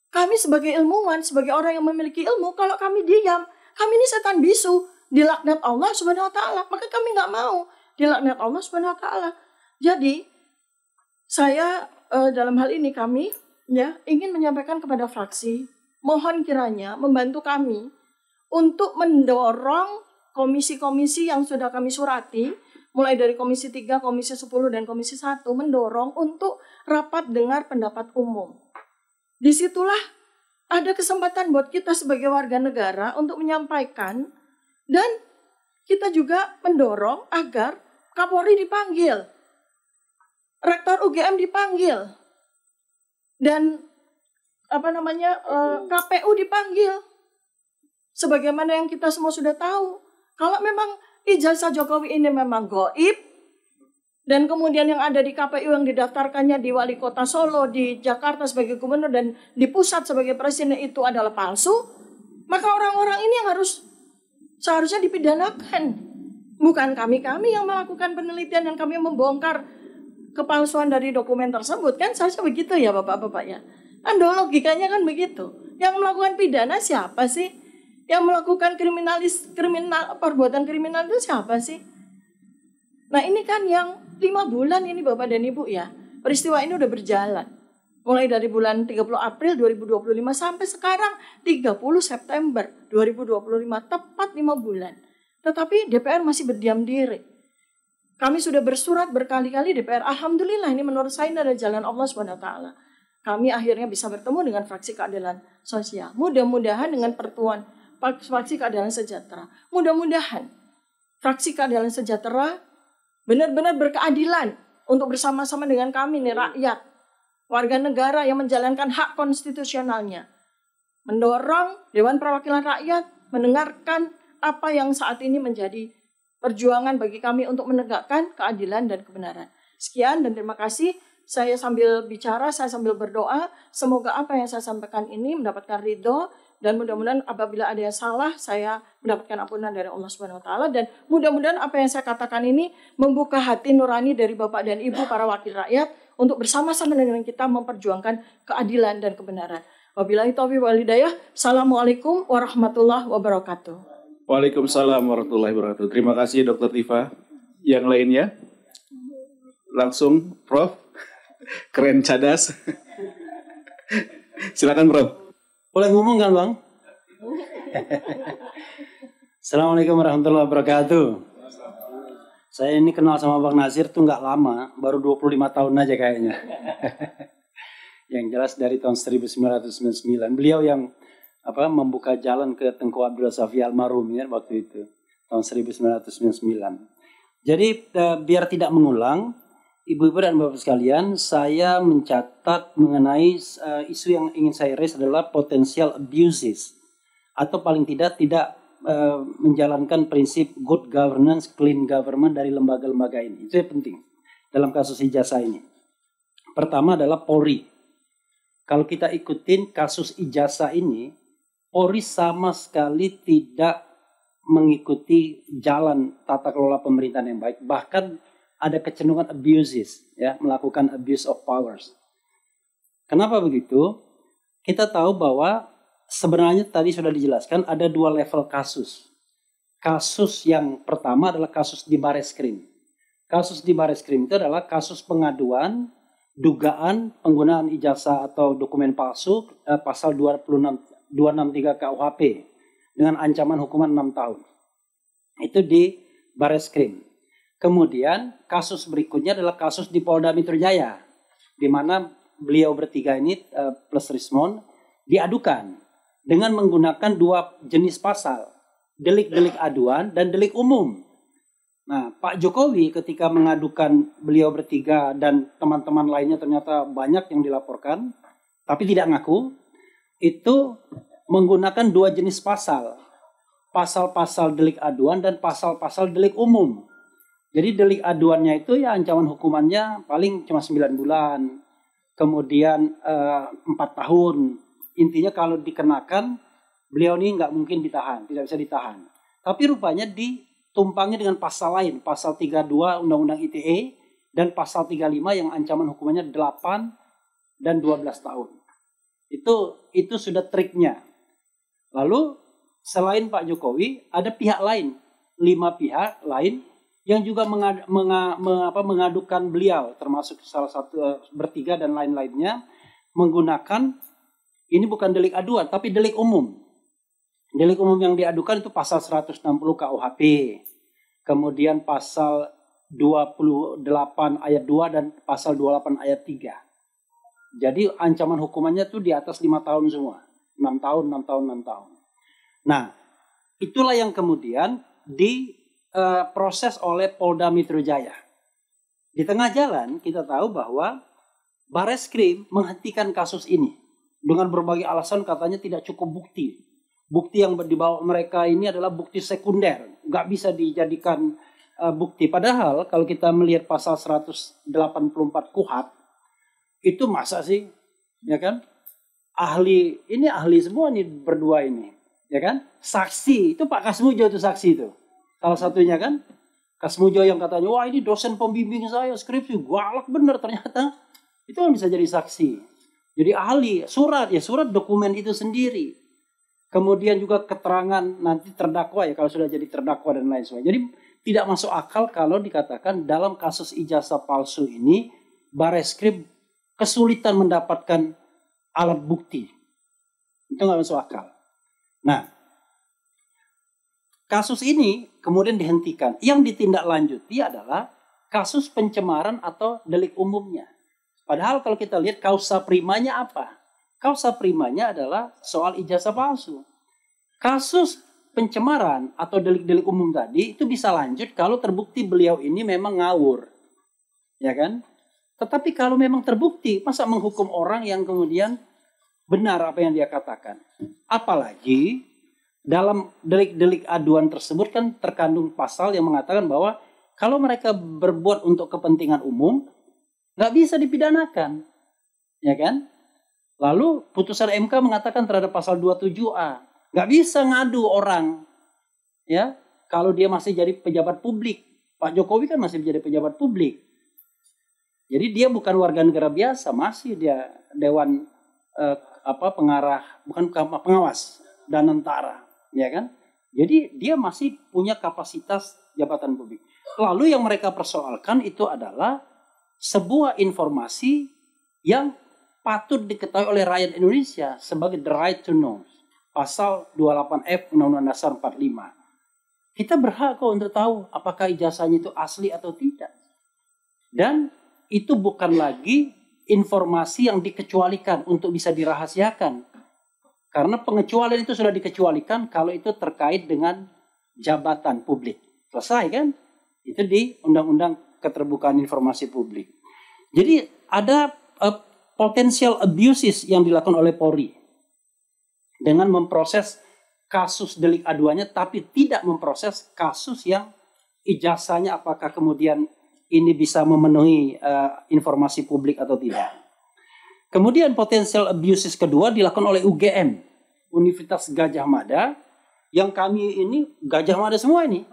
Kami sebagai ilmuwan, sebagai orang yang memiliki ilmu, kalau kami diam, kami ini setan bisu, dilaknat Allah Subhanahu wa taala. Maka kami nggak mau dilaknat Allah Subhanahu wa taala. Jadi saya dalam hal ini kami ya ingin menyampaikan kepada fraksi, mohon kiranya membantu kami untuk mendorong komisi-komisi yang sudah kami surati, mulai dari Komisi 3, Komisi 10, dan Komisi 1, mendorong untuk rapat dengar pendapat umum. Disitulah ada kesempatan buat kita sebagai warga negara untuk menyampaikan, dan kita juga mendorong agar Kapolri dipanggil, Rektor UGM dipanggil, dan KPU dipanggil. Sebagaimana yang kita semua sudah tahu, kalau memang ijazah Jokowi ini memang gaib Dan kemudian yang ada di KPU yang didaftarkannya di Wali Kota Solo, di Jakarta sebagai gubernur, dan di pusat sebagai presiden itu adalah palsu, maka orang-orang ini yang seharusnya dipidanakan. Bukan kami-kami yang melakukan penelitian dan kami yang membongkar kepalsuan dari dokumen tersebut. Kan seharusnya begitu ya Bapak-Bapak ya. Anda logikanya kan begitu. Yang melakukan pidana siapa sih? Yang melakukan perbuatan kriminal itu siapa sih? Nah ini kan yang 5 bulan ini Bapak dan Ibu ya. Peristiwa ini udah berjalan. Mulai dari bulan 30 April 2025 sampai sekarang 30 September 2025. Tepat 5 bulan. Tetapi DPR masih berdiam diri. Kami sudah bersurat berkali-kali DPR. Alhamdulillah ini menurut saya ini adalah jalan Allah SWT. Kami akhirnya bisa bertemu dengan fraksi keadilan sosial. Mudah-mudahan dengan pertemuan fraksi keadilan sejahtera. Mudah-mudahan fraksi keadilan sejahtera benar-benar berkeadilan untuk bersama-sama dengan kami nih rakyat, warga negara yang menjalankan hak konstitusionalnya. Mendorong Dewan Perwakilan Rakyat mendengarkan apa yang saat ini menjadi perjuangan bagi kami untuk menegakkan keadilan dan kebenaran. Sekian dan terima kasih. Saya sambil bicara, saya sambil berdoa. Semoga apa yang saya sampaikan ini mendapatkan ridho. Dan mudah-mudahan apabila ada yang salah, saya mendapatkan ampunan dari Allah SWT. Dan mudah-mudahan apa yang saya katakan ini membuka hati nurani dari Bapak dan Ibu para wakil rakyat untuk bersama-sama dengan kita memperjuangkan keadilan dan kebenaran. Wabillahi taufiq wal hidayah. Assalamualaikum warahmatullahi wabarakatuh. Waalaikumsalam warahmatullahi wabarakatuh. Terima kasih Dr. Tifa. Yang lainnya? Langsung Prof. Keren cadas. Silakan Prof. Boleh ngomong kan Bang? Assalamualaikum warahmatullahi wabarakatuh. Saya ini kenal sama Bang Nasir tuh nggak lama, baru 25 tahun aja kayaknya. Yang jelas dari tahun 1999. Beliau yang membuka jalan ke Tengku Abdul Safi almarhum ya waktu itu, tahun 1999. Jadi biar tidak mengulang, Ibu-ibu dan Bapak sekalian, saya mencatat mengenai isu yang ingin saya raise adalah potential abuses atau paling tidak menjalankan prinsip good governance, clean government dari lembaga-lembaga ini. Itu yang penting dalam kasus ijazah ini. Pertama adalah Polri. Kalau kita ikutin kasus ijazah ini, Polri sama sekali tidak mengikuti jalan tata kelola pemerintahan yang baik. Bahkan ada kecenderungan abuses, ya, melakukan abuse of powers. Kenapa begitu? Kita tahu bahwa sebenarnya tadi sudah dijelaskan ada 2 level kasus. Kasus yang pertama adalah kasus di Bareskrim. Kasus di Bareskrim itu adalah kasus pengaduan dugaan penggunaan ijazah atau dokumen palsu pasal 263 KUHP dengan ancaman hukuman 6 tahun. Itu di Bareskrim. Kemudian kasus berikutnya adalah kasus di Polda Metro Jaya, di mana beliau bertiga ini plus Rismon diadukan dengan menggunakan 2 jenis pasal, delik-delik aduan dan delik umum. Nah, Pak Jokowi ketika mengadukan beliau bertiga dan teman-teman lainnya ternyata banyak yang dilaporkan, tapi tidak ngaku, itu menggunakan 2 jenis pasal, pasal-pasal delik aduan dan pasal-pasal delik umum. Jadi delik aduannya itu ya ancaman hukumannya paling cuma 9 bulan. Kemudian 4 tahun. Intinya kalau dikenakan beliau ini nggak mungkin ditahan, tidak bisa ditahan. Tapi rupanya ditumpangnya dengan pasal lain. Pasal 32 Undang-Undang ITE dan pasal 35 yang ancaman hukumannya 8 dan 12 tahun. Itu sudah triknya. Lalu selain Pak Jokowi ada pihak lain. 5 pihak lain yang juga mengadukan beliau, termasuk salah satu bertiga dan lain-lainnya, menggunakan ini bukan delik aduan tapi delik umum. Delik umum yang diadukan itu pasal 160 KUHP, kemudian pasal 28 ayat 2 dan pasal 28 ayat 3. Jadi ancaman hukumannya tuh di atas 5 tahun semua, 6 tahun, 6 tahun, 6 tahun. Nah, itulah yang kemudian proses oleh Polda Metro Jaya. Di tengah jalan kita tahu bahwa Bareskrim menghentikan kasus ini dengan berbagai alasan, katanya tidak cukup bukti. Bukti yang dibawa mereka ini adalah bukti sekunder, nggak bisa dijadikan bukti. Padahal kalau kita melihat pasal 184 KUHP, itu masa sih, ya kan? Ahli semua nih berdua ini, ya kan? Saksi, itu Pak Kasmujo itu saksi itu. Salah satunya kan, Kasmujo yang katanya, wah ini dosen pembimbing saya, skripsi, galak bener ternyata. Itu kan bisa jadi saksi. Jadi ahli, surat dokumen itu sendiri. Kemudian juga keterangan nanti terdakwa ya, kalau sudah jadi terdakwa dan lain sebagainya. Jadi tidak masuk akal kalau dikatakan dalam kasus ijazah palsu ini, Bareskrim kesulitan mendapatkan alat bukti. Itu nggak masuk akal. Nah, kasus ini kemudian dihentikan. Yang ditindaklanjuti adalah kasus pencemaran atau delik umumnya. Padahal kalau kita lihat kausa primanya apa? Kausa primanya adalah soal ijazah palsu. Kasus pencemaran atau delik-delik umum tadi itu bisa lanjut kalau terbukti beliau ini memang ngawur. Ya kan? Tetapi kalau memang terbukti, masa menghukum orang yang kemudian benar apa yang dia katakan? Apalagi dalam delik-delik aduan tersebut kan terkandung pasal yang mengatakan bahwa kalau mereka berbuat untuk kepentingan umum, nggak bisa dipidanakan. Ya kan? Lalu putusan MK mengatakan terhadap pasal 27A, nggak bisa ngadu orang. Ya, kalau dia masih jadi pejabat publik. Pak Jokowi kan masih menjadi pejabat publik. Jadi dia bukan warga negara biasa, masih dia dewan pengarah, bukan pengawas Danantara, ya kan? Jadi dia masih punya kapasitas jabatan publik. Lalu yang mereka persoalkan itu adalah sebuah informasi yang patut diketahui oleh rakyat Indonesia sebagai the right to know. Pasal 28F Undang-Undang Dasar 45. Kita berhak kok untuk tahu apakah ijazahnya itu asli atau tidak. Dan itu bukan lagi informasi yang dikecualikan untuk bisa dirahasiakan. Karena pengecualian itu sudah dikecualikan kalau itu terkait dengan jabatan publik. Selesai kan? Itu di Undang-Undang Keterbukaan Informasi Publik. Jadi ada potential abuses yang dilakukan oleh Polri dengan memproses kasus delik aduannya, tapi tidak memproses kasus yang ijazahnya apakah kemudian ini bisa memenuhi informasi publik atau tidak. Kemudian potential abuses kedua dilakukan oleh UGM, Universitas Gadjah Mada, yang kami ini Gajah Mada semua ini.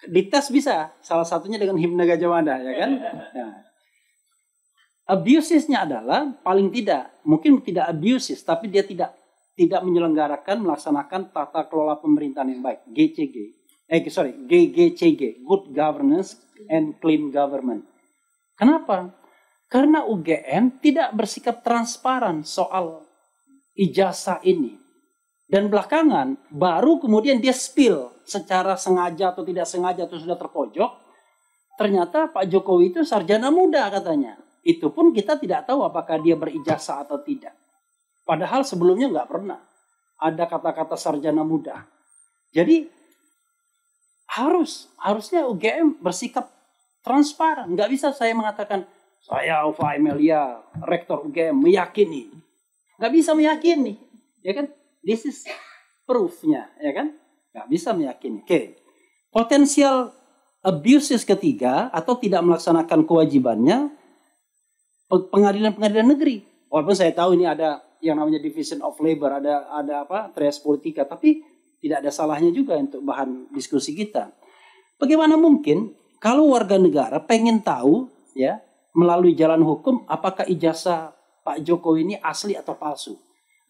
Dites bisa, salah satunya dengan himne Gajah Mada, ya kan? Nah, abusesnya adalah paling tidak, mungkin tidak abuses, tapi dia tidak melaksanakan tata kelola pemerintahan yang baik, GGCG, Good Governance and Clean Government. Kenapa? Karena UGM tidak bersikap transparan soal ijazah ini. Dan belakangan baru kemudian dia spill secara sengaja atau tidak sengaja atau sudah terpojok. Ternyata Pak Jokowi itu sarjana muda katanya. Itu pun kita tidak tahu apakah dia berijazah atau tidak. Padahal sebelumnya nggak pernah ada kata-kata sarjana muda. Jadi harusnya UGM bersikap transparan. Nggak bisa saya mengatakan saya Ova Emilia, rektor UGM meyakini. Nggak bisa meyakini, ya kan? This is proof-nya, ya kan? Nggak bisa meyakini. Oke. Potensial abuses ketiga atau tidak melaksanakan kewajibannya pengadilan-pengadilan negeri. Walaupun saya tahu ini ada yang namanya Division of Labor, ada Trias Politika, tapi tidak ada salahnya juga untuk bahan diskusi kita. Bagaimana mungkin kalau warga negara pengen tahu ya melalui jalan hukum apakah ijazah Pak Jokowi ini asli atau palsu?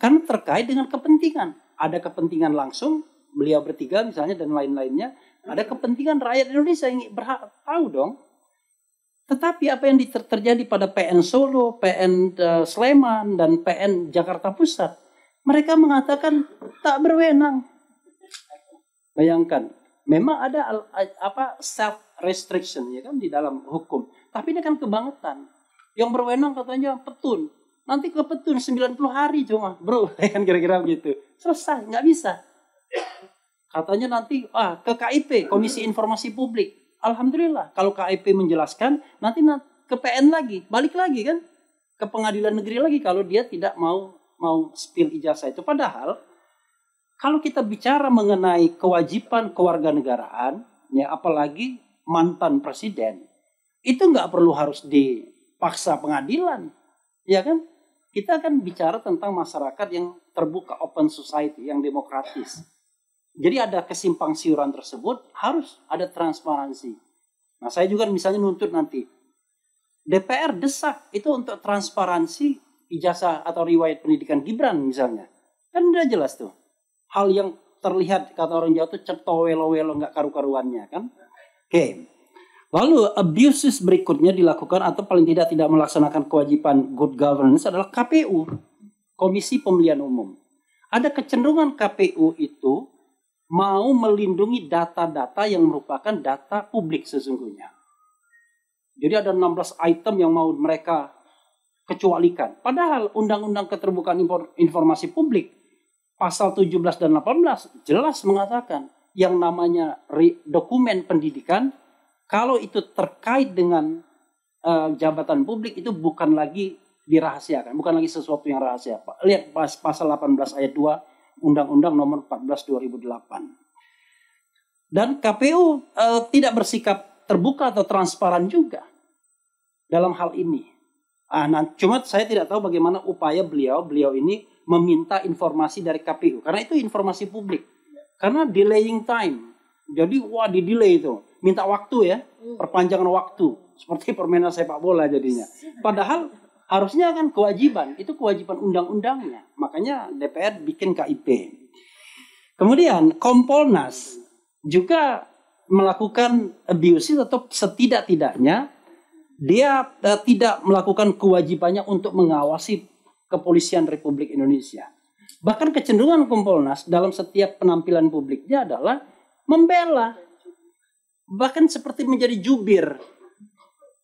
Karena terkait dengan kepentingan. Ada kepentingan langsung beliau bertiga misalnya dan lain-lainnya. Ada kepentingan rakyat Indonesia yang berhak tahu dong. Tetapi apa yang terjadi pada PN Solo, PN Sleman, dan PN Jakarta Pusat, mereka mengatakan tak berwenang. Bayangkan, memang ada self restriction ya kan di dalam hukum. Tapi ini kan kebangetan. Yang berwenang katanya Petun. Nanti ke Petun 90 hari cuma, bro. Kan kira-kira begitu. Selesai, nggak bisa. Katanya nanti ke KIP, Komisi Informasi Publik. Alhamdulillah, kalau KIP menjelaskan, nanti ke PN lagi, balik lagi kan ke pengadilan negeri lagi kalau dia tidak mau spill ijazah itu. Padahal kalau kita bicara mengenai kewajiban kewarganegaraan, ya apalagi mantan presiden, itu nggak perlu harus dipaksa pengadilan, ya kan? Kita kan bicara tentang masyarakat yang terbuka, open society, yang demokratis. Jadi ada kesimpang siuran tersebut, harus ada transparansi. Nah saya juga misalnya nuntut nanti, DPR desak itu untuk transparansi ijazah atau riwayat pendidikan Gibran misalnya. Kan udah jelas tuh. Hal yang terlihat kata orang Jawa itu cetowelo-welo nggak karu-karuannya kan. Oke. Lalu abuses berikutnya dilakukan atau paling tidak melaksanakan kewajiban good governance adalah KPU, Komisi Pemilihan Umum. Ada kecenderungan KPU itu mau melindungi data-data yang merupakan data publik sesungguhnya. Jadi ada 16 item yang mau mereka kecualikan. Padahal Undang-Undang Keterbukaan Informasi Publik pasal 17 dan 18 jelas mengatakan yang namanya dokumen pendidikan kalau itu terkait dengan jabatan publik itu bukan lagi dirahasiakan, bukan lagi sesuatu yang rahasia. Lihat pasal 18 ayat 2 Undang-Undang Nomor 14 2008. Dan KPU tidak bersikap terbuka atau transparan juga dalam hal ini. Cuma saya tidak tahu bagaimana upaya beliau ini meminta informasi dari KPU karena itu informasi publik. Karena delaying time. Jadi di-delay itu. Minta waktu ya, perpanjangan waktu. Seperti permainan sepak bola jadinya. Padahal harusnya kan kewajiban. Itu kewajiban undang-undangnya. Makanya DPR bikin KIP. Kemudian Kompolnas juga melakukan abuses atau setidak-tidaknya dia tidak melakukan kewajibannya untuk mengawasi Kepolisian Republik Indonesia. Bahkan kecenderungan Kompolnas dalam setiap penampilan publiknya adalah membela. Bahkan seperti menjadi jubir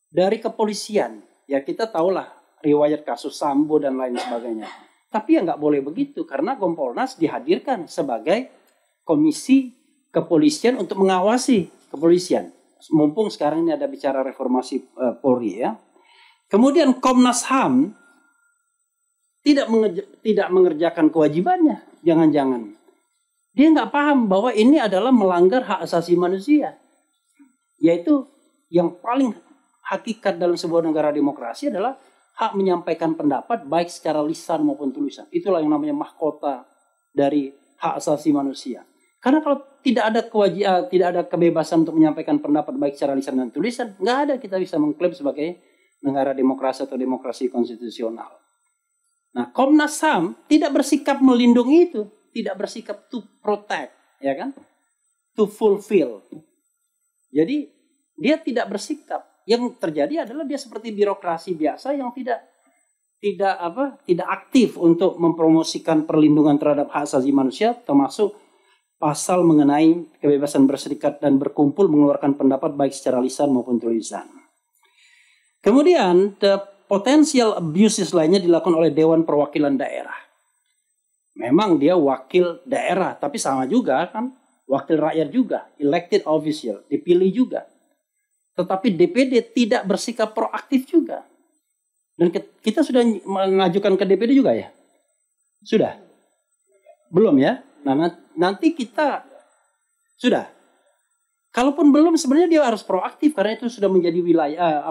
dari kepolisian. Ya kita tahulah riwayat kasus Sambo dan lain sebagainya. Tapi ya nggak boleh begitu karena Kompolnas dihadirkan sebagai komisi kepolisian untuk mengawasi kepolisian. Mumpung sekarang ini ada bicara reformasi Polri ya. Kemudian Komnas HAM tidak mengerjakan kewajibannya. Jangan-jangan dia nggak paham bahwa ini adalah melanggar hak asasi manusia. Yaitu yang paling hakikat dalam sebuah negara demokrasi adalah hak menyampaikan pendapat baik secara lisan maupun tulisan. Itulah yang namanya mahkota dari hak asasi manusia. Karena kalau tidak ada kebebasan untuk menyampaikan pendapat baik secara lisan dan tulisan, nggak ada kita bisa mengklaim sebagai negara demokrasi atau demokrasi konstitusional. Nah, Komnas HAM tidak bersikap melindungi itu, tidak bersikap to protect, ya kan? To fulfill. Jadi dia tidak bersikap. Yang terjadi adalah dia seperti birokrasi biasa yang tidak aktif untuk mempromosikan perlindungan terhadap hak asasi manusia, termasuk pasal mengenai kebebasan berserikat dan berkumpul mengeluarkan pendapat baik secara lisan maupun tulisan. Kemudian potensial abuses lainnya dilakukan oleh Dewan Perwakilan Daerah. Memang dia wakil daerah, tapi sama juga kan wakil rakyat juga, elected official, dipilih juga. Tetapi DPD tidak bersikap proaktif juga. Dan kita sudah mengajukan ke DPD juga ya? Sudah? Belum ya? Nah, nanti kita sudah. Kalaupun belum sebenarnya dia harus proaktif karena itu sudah menjadi wilayah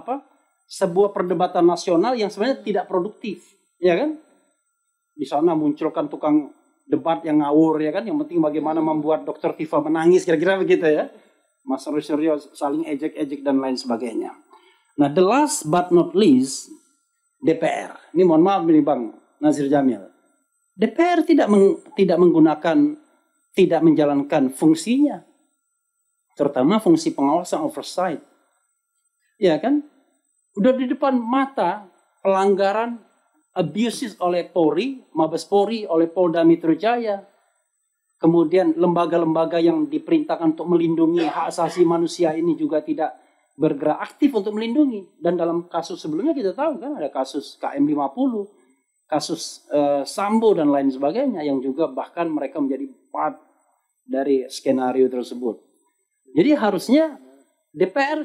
sebuah perdebatan nasional yang sebenarnya tidak produktif, ya kan? Di sana munculkan tukang debat yang ngawur, ya kan? Yang penting bagaimana membuat Dr. Tifa menangis, kira-kira begitu ya. Mas Suryo saling ejek-ejek dan lain sebagainya. Nah, the last but not least, DPR. Ini mohon maaf nih Bang Nazir Jamil. DPR tidak menjalankan fungsinya, terutama fungsi pengawasan oversight, ya kan? Udah di depan mata pelanggaran abuses oleh Polri, Mabes Polri, oleh Polda Metro Jaya. Kemudian lembaga-lembaga yang diperintahkan untuk melindungi hak asasi manusia ini juga tidak bergerak aktif untuk melindungi. Dan dalam kasus sebelumnya kita tahu kan ada kasus KM50, kasus Sambo dan lain sebagainya yang juga bahkan mereka menjadi part dari skenario tersebut. Jadi harusnya DPR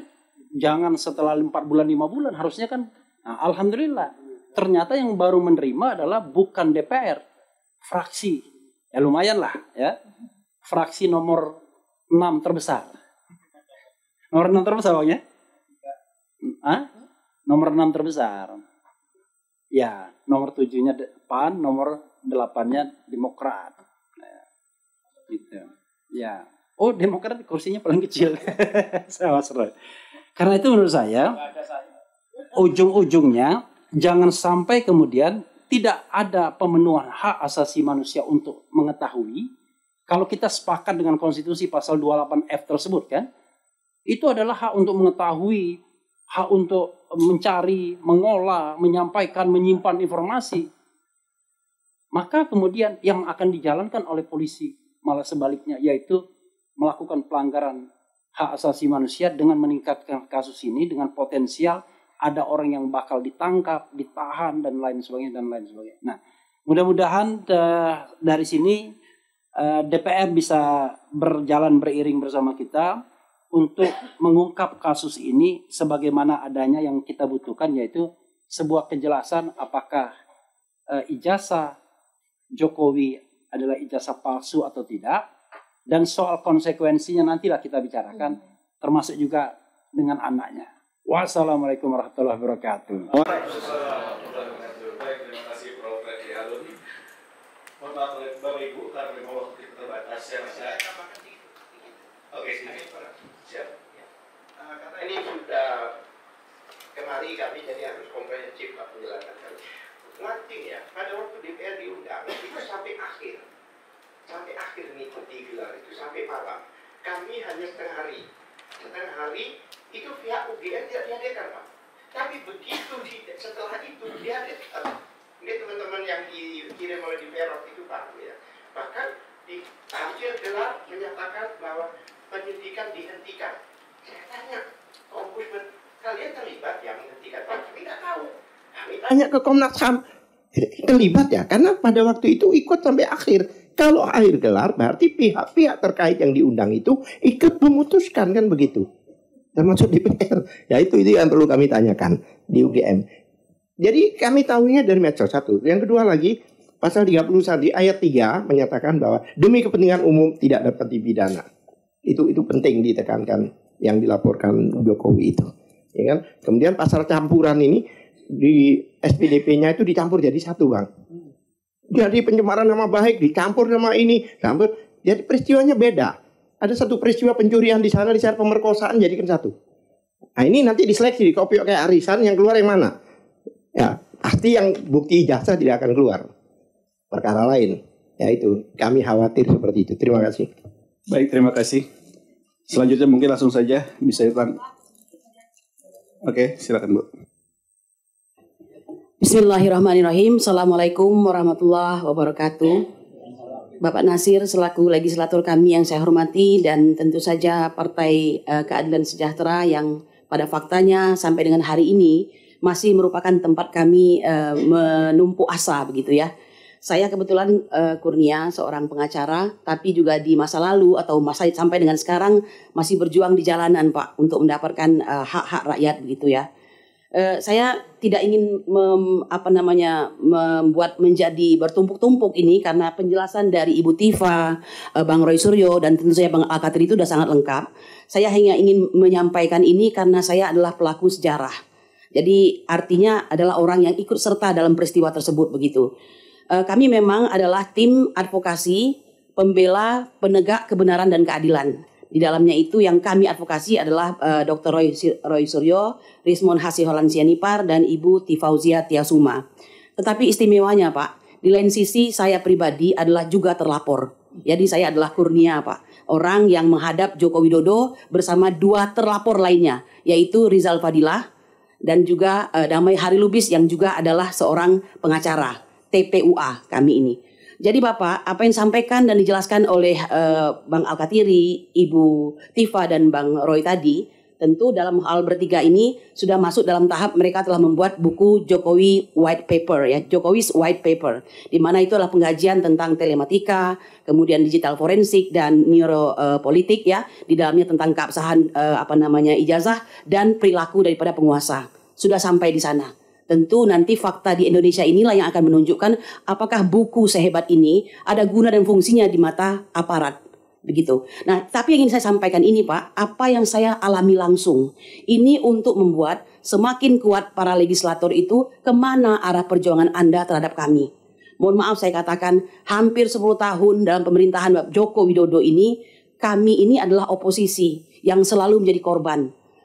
jangan setelah 4 bulan 5 bulan, harusnya kan alhamdulillah ternyata yang baru menerima adalah bukan DPR, fraksi. Ya lumayan lah ya. Fraksi nomor 6 terbesar. Nomor 6 terbesar bang ya? Nomor 6 terbesar. Ya, nomor 7-nya PAN, nomor 8-nya Demokrat. Nah, gitu. Ya. Oh, Demokrat kursinya paling kecil. Sama seru. Karena itu menurut saya, ujung-ujungnya jangan sampai kemudian tidak ada pemenuhan hak asasi manusia untuk mengetahui. Kalau kita sepakat dengan konstitusi pasal 28F tersebut kan, itu adalah hak untuk mengetahui, hak untuk mencari, mengolah, menyampaikan, menyimpan informasi. Maka kemudian yang akan dijalankan oleh polisi malah sebaliknya, yaitu melakukan pelanggaran hak asasi manusia dengan meningkatkan kasus ini dengan potensial ada orang yang bakal ditangkap, ditahan dan lain sebagainya dan lain sebagainya. Nah, mudah-mudahan dari sini DPR bisa berjalan beriring bersama kita untuk mengungkap kasus ini sebagaimana adanya yang kita butuhkan, yaitu sebuah kejelasan apakah ijazah Jokowi adalah ijazah palsu atau tidak, dan soal konsekuensinya nantilah kita bicarakan, termasuk juga dengan anaknya. Wassalamualaikum warahmatullahi wabarakatuh. Baik, terima kasih Prof. Refdi Harun. Mohon maaf Bapak Ibu karena memang waktu kita terbatas. Saya masih oke, siap. Karena ini sudah kemari kami jadi harus komprehensif Pak penjelasan kami. One thing ya, pada waktu DPR diundang itu sampai akhir mengikuti gelar itu sampai malam. Kami hanya setengah hari itu pihak UGM tidak dihadirkan Pak. Tapi begitu setelah itu dihadirkan. Ini teman-teman yang dikirim oleh DPR waktu itu Pak ya. Bahkan di akhir gelar menyatakan bahwa penyidikan dihentikan. Saya tanya, Ombudsman, kalian terlibat ya menghentikan? Pak, kami nggak tahu. Kami tanya ke Komnas HAM, terlibat ya? Karena pada waktu itu ikut sampai akhir. Kalau akhir gelar, berarti pihak-pihak terkait yang diundang itu ikut memutuskan kan begitu. Termasuk DPR. Ya itu yang perlu kami tanyakan di UGM. Jadi kami tahunya dari medsos satu. Yang kedua lagi, pasal 31 di ayat 3 menyatakan bahwa demi kepentingan umum tidak dapat dipidana. Itu penting ditekankan yang dilaporkan Jokowi itu, ya kan? Kemudian pasal campuran ini di SPDP-nya itu dicampur jadi satu, Bang. Jadi pencemaran nama baik dicampur sama ini, campur. Jadi peristiwanya beda. Ada satu peristiwa pencurian di sana pemerkosaan jadikan satu. Nah ini nanti diseleksi di kopi kayak arisan yang keluar yang mana? Ya pasti yang bukti ijazah tidak akan keluar. Perkara lain. Ya itu kami khawatir seperti itu. Terima kasih. Baik, terima kasih. Selanjutnya mungkin langsung saja bisa ditanya. Oke, silakan Bu. Bismillahirrahmanirrahim. Assalamualaikum warahmatullahi wabarakatuh. Bapak Nasir selaku legislator kami yang saya hormati, dan tentu saja Partai Keadilan Sejahtera yang pada faktanya sampai dengan hari ini masih merupakan tempat kami menumpuk asa begitu ya. Saya kebetulan Kurnia, seorang pengacara, tapi juga di masa lalu atau masa sampai dengan sekarang masih berjuang di jalanan Pak untuk mendapatkan hak-hak rakyat begitu ya. Saya tidak ingin membuat menjadi bertumpuk-tumpuk ini karena penjelasan dari Ibu Tifa, Bang Roy Suryo dan tentu saja Bang Al-Katiri itu sudah sangat lengkap. Saya hanya ingin menyampaikan ini karena saya adalah pelaku sejarah. Jadi artinya adalah orang yang ikut serta dalam peristiwa tersebut begitu. Kami memang adalah tim advokasi pembela penegak kebenaran dan keadilan. Di dalamnya itu yang kami advokasi adalah Dr. Roy Suryo, Rismon Hasiholan Sianipar, dan Ibu Tifauzia Tiasuma. Tetapi istimewanya Pak, di lain sisi saya pribadi adalah juga terlapor. Jadi saya adalah Kurnia Pak, orang yang menghadap Joko Widodo bersama dua terlapor lainnya, yaitu Rizal Fadilah dan juga Damai Harilubis yang juga adalah seorang pengacara TPUA kami ini. Jadi Bapak, apa yang disampaikan dan dijelaskan oleh Bang Al-Katiri, Ibu Tifa dan Bang Roy tadi, tentu dalam hal bertiga ini sudah masuk dalam tahap mereka telah membuat buku Jokowi White Paper ya, Jokowi's White Paper, di mana itu adalah pengkajian tentang telematika, kemudian digital forensik dan neuropolitik ya, di dalamnya tentang keabsahan ijazah dan perilaku daripada penguasa. Sudah sampai di sana. Tentu nanti fakta di Indonesia inilah yang akan menunjukkan apakah buku sehebat ini ada guna dan fungsinya di mata aparat. begitu. Nah, tapi yang ingin saya sampaikan ini Pak, apa yang saya alami langsung, ini untuk membuat semakin kuat para legislator itu kemana arah perjuangan Anda terhadap kami. Mohon maaf saya katakan, hampir 10 tahun dalam pemerintahan Bapak Joko Widodo ini, kami ini adalah oposisi yang selalu menjadi korban.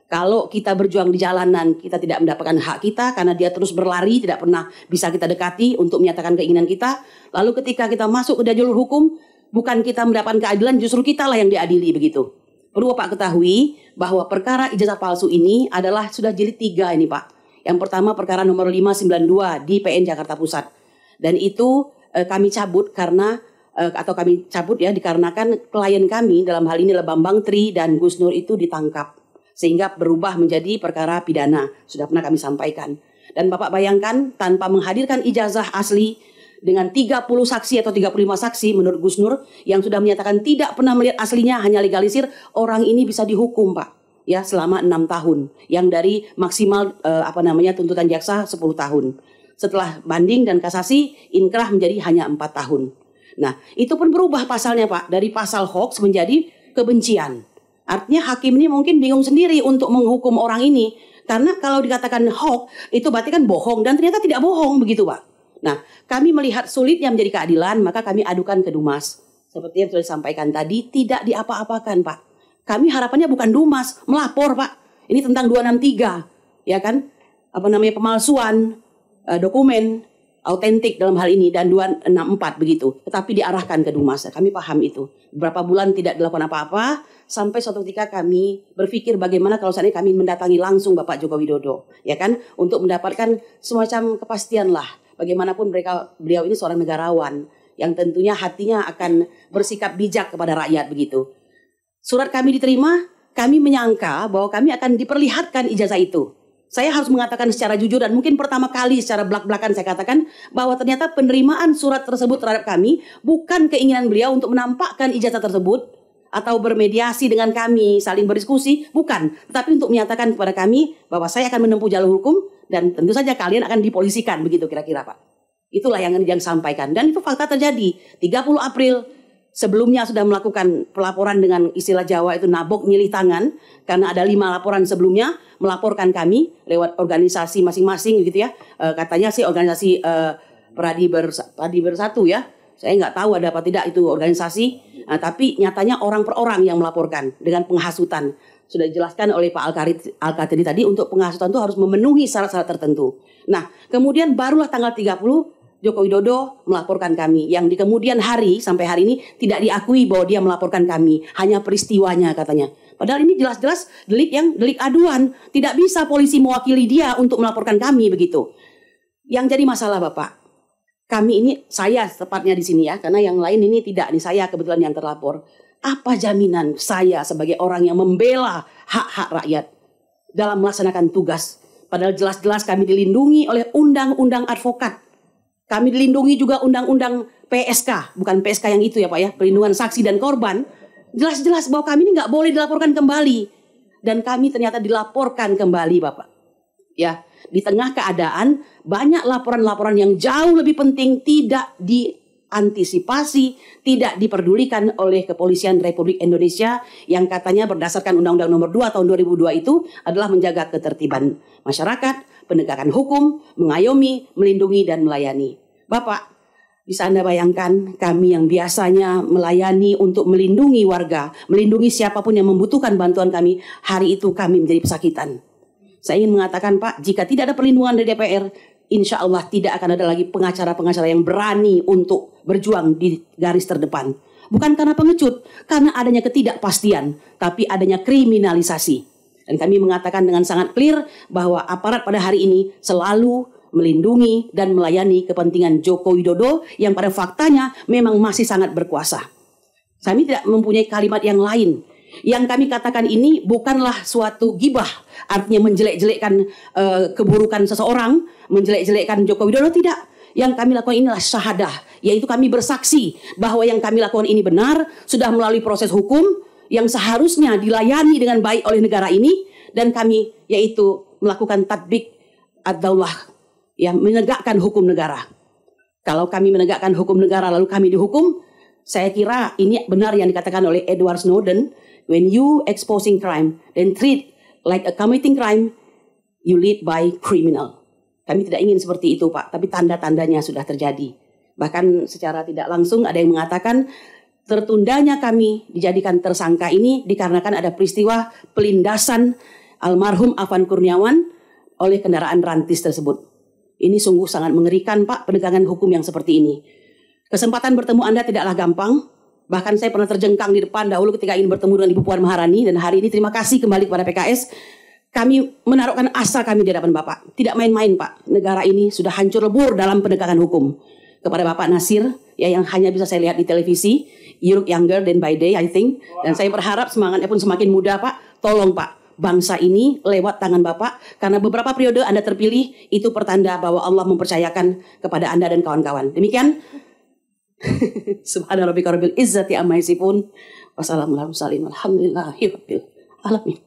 Kalau kita berjuang di jalanan, kita tidak mendapatkan hak kita karena dia terus berlari, tidak pernah bisa kita dekati untuk menyatakan keinginan kita. Lalu ketika kita masuk ke jalur hukum, bukan kita mendapatkan keadilan, justru kita lah yang diadili begitu. Perlu Bapak ketahui bahwa perkara ijazah palsu ini adalah sudah jilid 3 ini Pak. Yang pertama perkara nomor 592 di PN Jakarta Pusat. Dan itu kami cabut karena kami cabut ya dikarenakan klien kami dalam hal ini adalah Bambang Tri dan Gus Nur itu ditangkap. Sehingga berubah menjadi perkara pidana. Sudah pernah kami sampaikan. Dan Bapak bayangkan tanpa menghadirkan ijazah asli dengan 30 saksi atau 35 saksi menurut Gus Nur yang sudah menyatakan tidak pernah melihat aslinya, hanya legalisir, orang ini bisa dihukum Pak. Ya selama 6 tahun. Yang dari maksimal tuntutan jaksa 10 tahun. Setelah banding dan kasasi, inkrah menjadi hanya 4 tahun. Nah itu pun berubah pasalnya Pak. Dari pasal hoax menjadi kebencian. Artinya hakim ini mungkin bingung sendiri untuk menghukum orang ini. Karena kalau dikatakan hoax, itu berarti kan bohong. Dan ternyata tidak bohong begitu Pak. Nah, kami melihat sulitnya menjadi keadilan, maka kami adukan ke Dumas. Seperti yang sudah disampaikan tadi, tidak diapa-apakan Pak. Kami harapannya bukan Dumas, melapor Pak. Ini tentang 263, ya kan? Pemalsuan dokumen autentik dalam hal ini dan 264 begitu. Tetapi diarahkan ke Dumas. Kami paham itu. Beberapa bulan tidak dilakukan apa-apa. Sampai suatu ketika kami berpikir bagaimana kalau saat ini kami mendatangi langsung Bapak Joko Widodo, ya kan, untuk mendapatkan semacam kepastian lah. Bagaimanapun beliau ini seorang negarawan yang tentunya hatinya akan bersikap bijak kepada rakyat begitu. Surat kami diterima, kami menyangka bahwa kami akan diperlihatkan ijazah itu. Saya harus mengatakan secara jujur dan mungkin pertama kali secara belak-belakan saya katakan bahwa ternyata penerimaan surat tersebut terhadap kami bukan keinginan beliau untuk menampakkan ijazah tersebut atau bermediasi dengan kami, saling berdiskusi, bukan. Tetapi untuk menyatakan kepada kami bahwa saya akan menempuh jalur hukum dan tentu saja kalian akan dipolisikan, begitu kira-kira Pak. Itulah yang sampaikan. Dan itu fakta terjadi. 30 April sebelumnya sudah melakukan pelaporan dengan istilah Jawa itu nabok nyilih tangan. Karena ada 5 laporan sebelumnya melaporkan kami lewat organisasi masing-masing gitu ya. Katanya sih organisasi Pradi Bersatu ya. Saya nggak tahu ada apa tidak itu organisasi. Nah, tapi nyatanya orang per orang yang melaporkan dengan penghasutan. Sudah dijelaskan oleh Pak Al-Katiri tadi untuk penghasutan itu harus memenuhi syarat-syarat tertentu. Nah, kemudian barulah tanggal 30 Joko Widodo melaporkan kami. Yang di kemudian hari sampai hari ini tidak diakui bahwa dia melaporkan kami. Hanya peristiwanya katanya. Padahal ini jelas-jelas delik aduan. Tidak bisa polisi mewakili dia untuk melaporkan kami begitu. Yang jadi masalah Bapak. Kami ini, saya tepatnya di sini ya, karena yang lain ini tidak, nih saya kebetulan yang terlapor. Apa jaminan saya sebagai orang yang membela hak-hak rakyat dalam melaksanakan tugas? Padahal jelas-jelas kami dilindungi oleh undang-undang advokat. Kami dilindungi juga undang-undang PSK, bukan PSK yang itu ya Pak ya, perlindungan saksi dan korban. Jelas-jelas bahwa kami ini nggak boleh dilaporkan kembali. Dan kami ternyata dilaporkan kembali Bapak. Ya, di tengah keadaan banyak laporan-laporan yang jauh lebih penting tidak diantisipasi, tidak diperdulikan oleh Kepolisian Republik Indonesia yang katanya berdasarkan Undang-Undang Nomor 2 Tahun 2002 itu adalah menjaga ketertiban masyarakat, penegakan hukum, mengayomi, melindungi dan melayani. Bapak, bisa Anda bayangkan kami yang biasanya melayani untuk melindungi warga, melindungi siapapun yang membutuhkan bantuan kami, hari itu kami menjadi pesakitan. Saya ingin mengatakan Pak, jika tidak ada perlindungan dari DPR, insya Allah tidak akan ada lagi pengacara-pengacara yang berani untuk berjuang di garis terdepan. Bukan karena pengecut, karena adanya ketidakpastian, tapi adanya kriminalisasi. Dan kami mengatakan dengan sangat clear bahwa aparat pada hari ini selalu melindungi dan melayani kepentingan Joko Widodo yang pada faktanya memang masih sangat berkuasa. Kami tidak mempunyai kalimat yang lain. Yang kami katakan ini bukanlah suatu gibah, artinya menjelek-jelekkan keburukan seseorang, menjelek-jelekkan Joko Widodo, tidak. Yang kami lakukan inilah syahadah, yaitu kami bersaksi bahwa yang kami lakukan ini benar, sudah melalui proses hukum yang seharusnya dilayani dengan baik oleh negara ini, dan kami yaitu melakukan tatbik ad-daulah, yang menegakkan hukum negara. Kalau kami menegakkan hukum negara lalu kami dihukum, Saya kira ini benar yang dikatakan oleh Edward Snowden, when you exposing crime, then treat like a committing crime, you lead by criminal. Kami tidak ingin seperti itu, Pak, tapi tanda-tandanya sudah terjadi. Bahkan secara tidak langsung ada yang mengatakan tertundanya kami dijadikan tersangka ini dikarenakan ada peristiwa pelindasan almarhum Afan Kurniawan oleh kendaraan rantis tersebut. Ini sungguh sangat mengerikan, Pak, penegakan hukum yang seperti ini. Kesempatan bertemu Anda tidaklah gampang. Bahkan saya pernah terjengkang di depan dahulu ketika ingin bertemu dengan Ibu Puan Maharani. Dan hari ini terima kasih kembali kepada PKS. Kami menaruhkan asa kami di hadapan Bapak. Tidak main-main, Pak. Negara ini sudah hancur lebur dalam penegakan hukum. Kepada Bapak Nasir, ya, yang hanya bisa saya lihat di televisi. You look younger than by day, I think. Dan saya berharap semangatnya pun semakin muda, Pak. Tolong, Pak, bangsa ini lewat tangan Bapak. Karena beberapa periode Anda terpilih, itu pertanda bahwa Allah mempercayakan kepada Anda dan kawan-kawan. Demikian. Subhana rabbika rabbil izzati amma yasifun. Wassalamualaikum warahmatullahi wabarakatuh.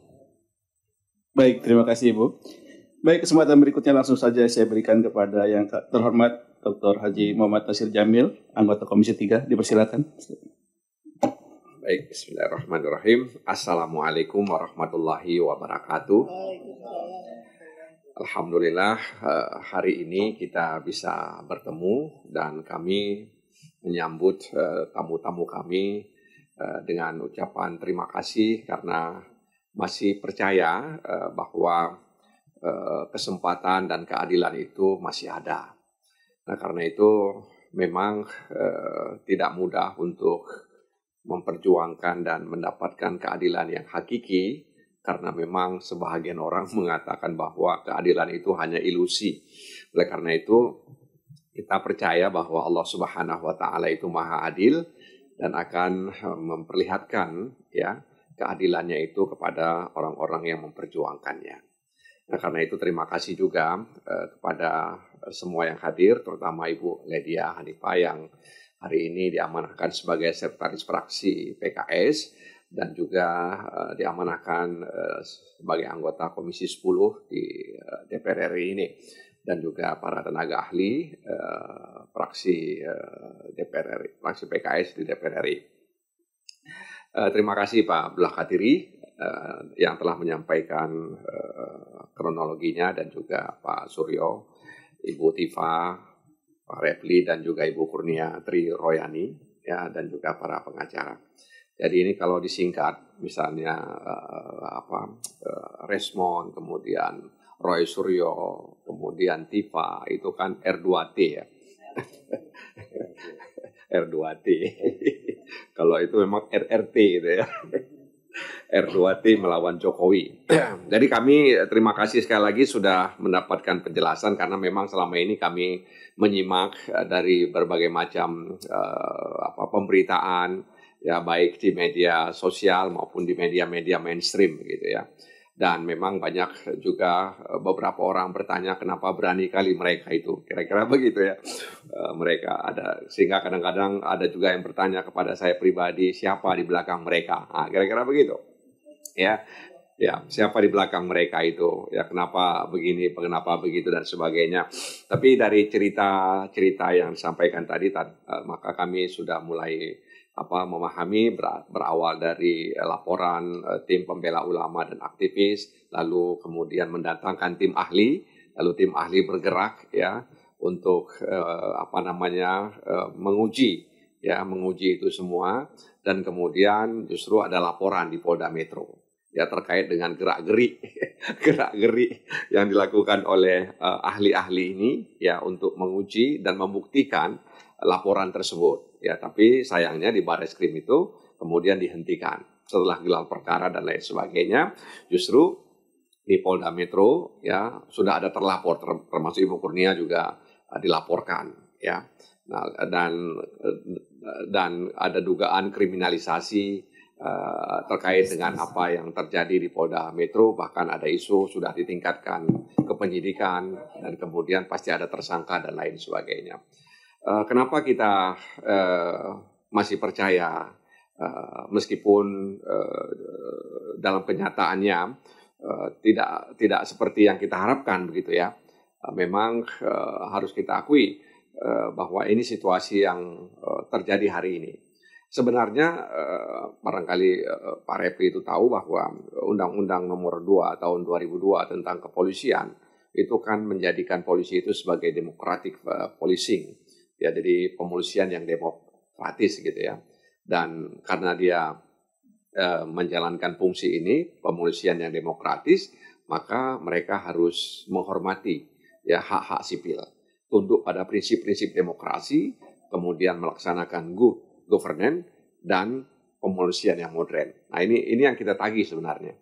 Baik, terima kasih Ibu. Baik, kesempatan berikutnya langsung saja saya berikan kepada yang terhormat Dr. Haji Muhammad Nasir Jamil, anggota Komisi 3. Dipersilakan. Baik, bismillahirrahmanirrahim. Assalamualaikum warahmatullahi wabarakatuh. Alhamdulillah, hari ini kita bisa bertemu dan kami menyambut tamu-tamu kami dengan ucapan terima kasih karena masih percaya bahwa kesempatan dan keadilan itu masih ada. Nah, karena itu memang tidak mudah untuk memperjuangkan dan mendapatkan keadilan yang hakiki karena memang sebahagian orang mengatakan bahwa keadilan itu hanya ilusi. Oleh karena itu kita percaya bahwa Allah Subhanahu wa taala itu Maha Adil dan akan memperlihatkan ya keadilannya itu kepada orang-orang yang memperjuangkannya. Nah, karena itu terima kasih juga kepada semua yang hadir, terutama Ibu Ledia Hanifah yang hari ini diamanahkan sebagai sekretaris fraksi PKS dan juga diamanahkan sebagai anggota Komisi 10 di DPR RI ini. Dan juga para tenaga ahli fraksi DPR RI, fraksi PKS di DPR RI. Terima kasih Pak Abdullah Qadiri yang telah menyampaikan kronologinya dan juga Pak Suryo, Ibu Tifa, Pak Repli dan juga Ibu Kurnia Tri Royani ya dan juga para pengacara. Jadi ini kalau disingkat misalnya Resmond, kemudian Roy Suryo, kemudian Tifa, itu kan R2T ya. R2T. Kalau itu memang RRT gitu ya. R2T melawan Jokowi. Jadi kami terima kasih sekali lagi sudah mendapatkan penjelasan karena memang selama ini kami menyimak dari berbagai macam pemberitaan ya baik di media sosial maupun di media-media mainstream gitu ya. Dan memang banyak juga beberapa orang bertanya kenapa berani kali mereka itu. Kira-kira begitu ya. Mereka ada. Sehingga kadang-kadang ada juga yang bertanya kepada saya pribadi siapa di belakang mereka. Nah, kira-kira begitu. Ya, siapa di belakang mereka itu. Ya, kenapa begini, kenapa begitu dan sebagainya. Tapi dari cerita yang disampaikan tadi maka kami sudah mulai memahami berawal dari laporan tim pembela ulama dan aktivis, lalu kemudian mendatangkan tim ahli, lalu tim ahli bergerak ya untuk menguji itu semua dan kemudian justru ada laporan di Polda Metro ya terkait dengan gerak-geri yang dilakukan oleh ahli-ahli ini ya untuk menguji dan membuktikan laporan tersebut. Ya, tapi sayangnya di Barreskrim itu kemudian dihentikan setelah gelar perkara dan lain sebagainya. Justru di Polda Metro ya sudah ada terlapor termasuk Ibu Kurnia juga dilaporkan ya. Nah, dan ada dugaan kriminalisasi terkait dengan apa yang terjadi di Polda Metro, bahkan ada isu sudah ditingkatkan ke penyidikan dan kemudian pasti ada tersangka dan lain sebagainya. Kenapa kita masih percaya meskipun dalam kenyataannya tidak seperti yang kita harapkan begitu ya. Memang harus kita akui bahwa ini situasi yang terjadi hari ini. Sebenarnya barangkali Pak Refli itu tahu bahwa Undang-Undang Nomor 2 Tahun 2002 tentang kepolisian itu kan menjadikan polisi itu sebagai democratic policing, ya, jadi pemolisian yang demokratis gitu ya. Dan karena dia menjalankan fungsi ini, pemolisian yang demokratis, maka mereka harus menghormati ya hak-hak sipil, tunduk pada prinsip-prinsip demokrasi, kemudian melaksanakan good governance dan pemolisian yang modern. Nah, ini yang kita tagih sebenarnya.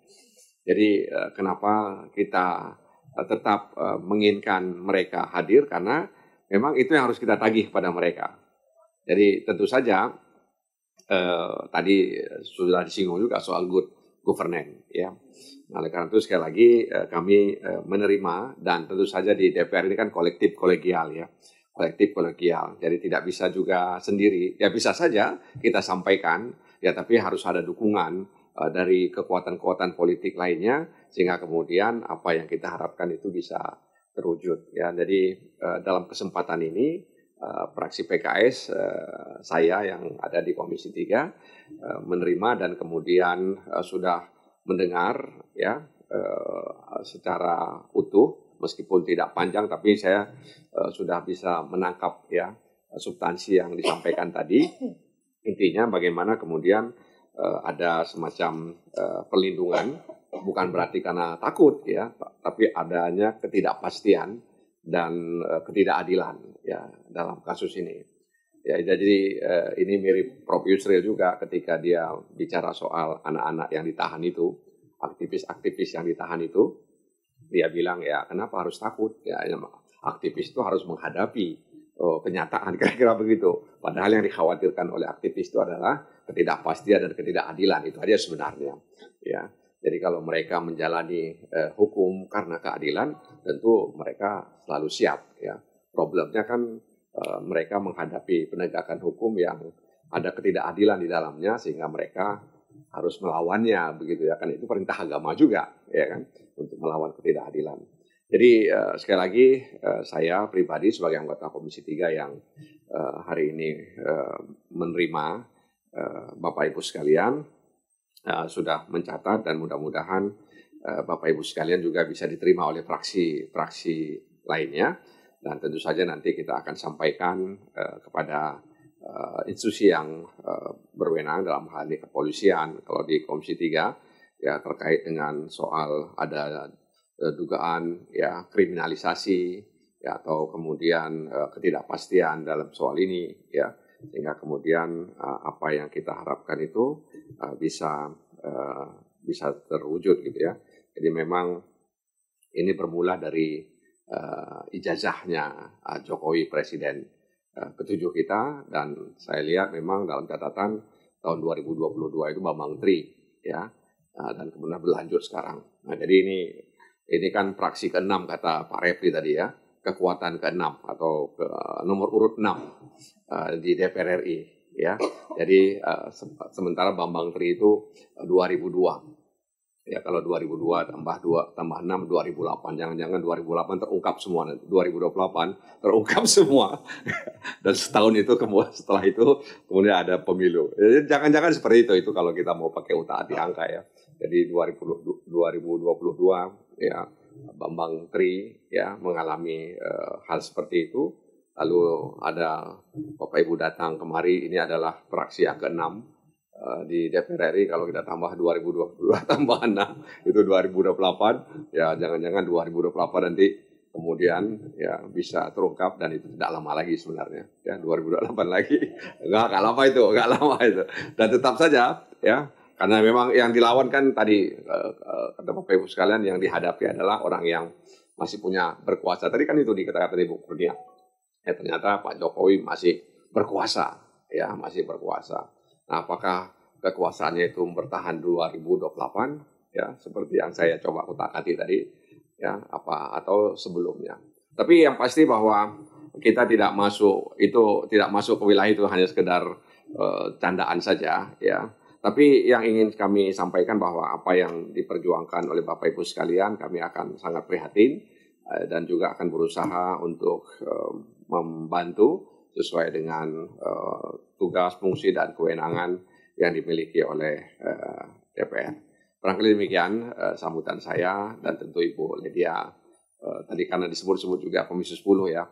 Jadi kenapa kita tetap menginginkan mereka hadir, karena memang itu yang harus kita tagih pada mereka. Jadi tentu saja tadi sudah disinggung juga soal good governance, ya. Nah, oleh karena itu sekali lagi kami menerima, dan tentu saja di DPR ini kan kolektif kolegial, ya. Kolektif kolegial, jadi tidak bisa juga sendiri. Ya bisa saja kita sampaikan, ya, tapi harus ada dukungan dari kekuatan-kekuatan politik lainnya, sehingga kemudian apa yang kita harapkan itu bisa terwujud. Ya, jadi dalam kesempatan ini fraksi PKS, saya yang ada di Komisi 3 menerima dan kemudian sudah mendengar ya secara utuh. Meskipun tidak panjang, tapi saya sudah bisa menangkap ya substansi yang disampaikan tadi. Intinya bagaimana kemudian ada semacam perlindungan, bukan berarti karena takut ya, tapi adanya ketidakpastian dan ketidakadilan ya dalam kasus ini. Ya, jadi ini mirip Prof. Yusril juga ketika dia bicara soal anak-anak yang ditahan itu, aktivis-aktivis yang ditahan itu. Dia bilang ya kenapa harus takut, ya aktivis itu harus menghadapi kenyataan, kira-kira begitu. Padahal yang dikhawatirkan oleh aktivis itu adalah ketidakpastian dan ketidakadilan, itu aja sebenarnya. Ya, jadi kalau mereka menjalani hukum karena keadilan, tentu mereka selalu siap. Ya, problemnya kan mereka menghadapi penegakan hukum yang ada ketidakadilan di dalamnya, sehingga mereka harus melawannya, begitu ya kan, itu perintah agama juga, ya kan, untuk melawan ketidakadilan. Jadi sekali lagi saya pribadi sebagai anggota Komisi 3 yang hari ini menerima Bapak Ibu sekalian sudah mencatat, dan mudah-mudahan Bapak Ibu sekalian juga bisa diterima oleh fraksi-fraksi lainnya, dan tentu saja nanti kita akan sampaikan kepada institusi yang berwenang dalam hal ini kepolisian. Kalau di Komisi 3 ya terkait dengan soal ada dugaan ya kriminalisasi ya atau kemudian ketidakpastian dalam soal ini ya, sehingga kemudian apa yang kita harapkan itu bisa terwujud gitu ya. Jadi memang ini bermula dari ijazahnya Jokowi Presiden ke-7 kita, dan saya lihat memang dalam catatan tahun 2022 itu Bambang Tri ya, dan kemudian berlanjut sekarang. Nah, jadi ini kan fraksi ke-6 kata Pak Refli tadi ya, kekuatan ke-6 atau nomor urut 6 di DPR RI ya. Jadi sementara Bambang Tri itu 2002. Ya, kalau 2002 tambah 6 2008, jangan-jangan 2008 terungkap semua, 2028 terungkap semua. Dan setahun itu kemudian setelah itu kemudian ada pemilu. Jangan-jangan seperti itu kalau kita mau pakai utak di angka ya. Jadi 2022 ya Bambang Tri ya mengalami hal seperti itu. Lalu ada Bapak Ibu datang kemari, ini adalah fraksi yang ke-6 di DPR RI. Kalau kita tambah 2022 tambah 6 itu 2028 ya, jangan-jangan 2028 nanti kemudian ya bisa terungkap, dan itu tidak lama lagi sebenarnya ya, 2028 lagi nggak lama itu dan tetap saja ya, karena memang yang dilawan kan tadi kata Bapak Ibu sekalian, yang dihadapi adalah orang yang masih punya berkuasa. Tadi kan itu dikatakan tadi Bu Kurnia ya, ternyata Pak Jokowi masih berkuasa ya, masih berkuasa. Nah, apakah kekuasaannya itu bertahan 2028 ya seperti yang saya coba utak-atik tadi ya, apa atau sebelumnya. Tapi yang pasti bahwa kita tidak masuk ke wilayah itu hanya sekedar candaan saja ya. Tapi yang ingin kami sampaikan bahwa apa yang diperjuangkan oleh Bapak Ibu sekalian, kami akan sangat prihatin dan juga akan berusaha untuk membantu sesuai dengan tugas, fungsi, dan kewenangan yang dimiliki oleh DPR. Barangkali demikian sambutan saya, dan tentu Ibu Lydia tadi karena disebut-sebut juga Komisi 10 ya,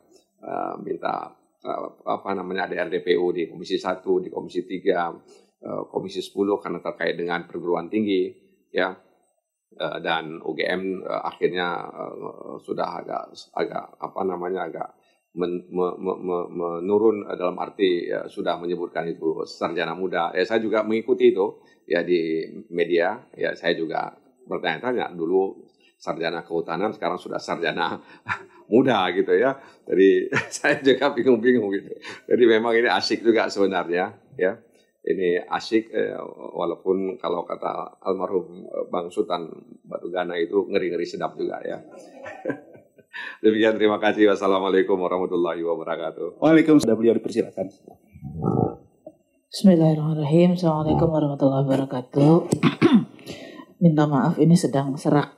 minta ada RDPU di Komisi 1, di Komisi 3, Komisi 10 karena terkait dengan perguruan tinggi ya, dan UGM akhirnya sudah agak menurun dalam arti sudah menyebutkan itu sarjana muda. Saya juga mengikuti itu ya di media. Ya saya juga bertanya-tanya dulu sarjana kehutanan, sekarang sudah sarjana muda gitu ya. Jadi saya juga bingung-bingung gitu. Jadi memang ini asik juga sebenarnya ya. Ini asik walaupun kalau kata almarhum Bang Sultan Batugana itu ngeri-ngeri sedap juga ya. Demikian, terima kasih. Wassalamualaikum warahmatullahi wabarakatuh. Waalaikumsalam. Beliau dipersilakan. Bismillahirrahmanirrahim. Assalamualaikum warahmatullahi wabarakatuh. Minta maaf ini sedang serak.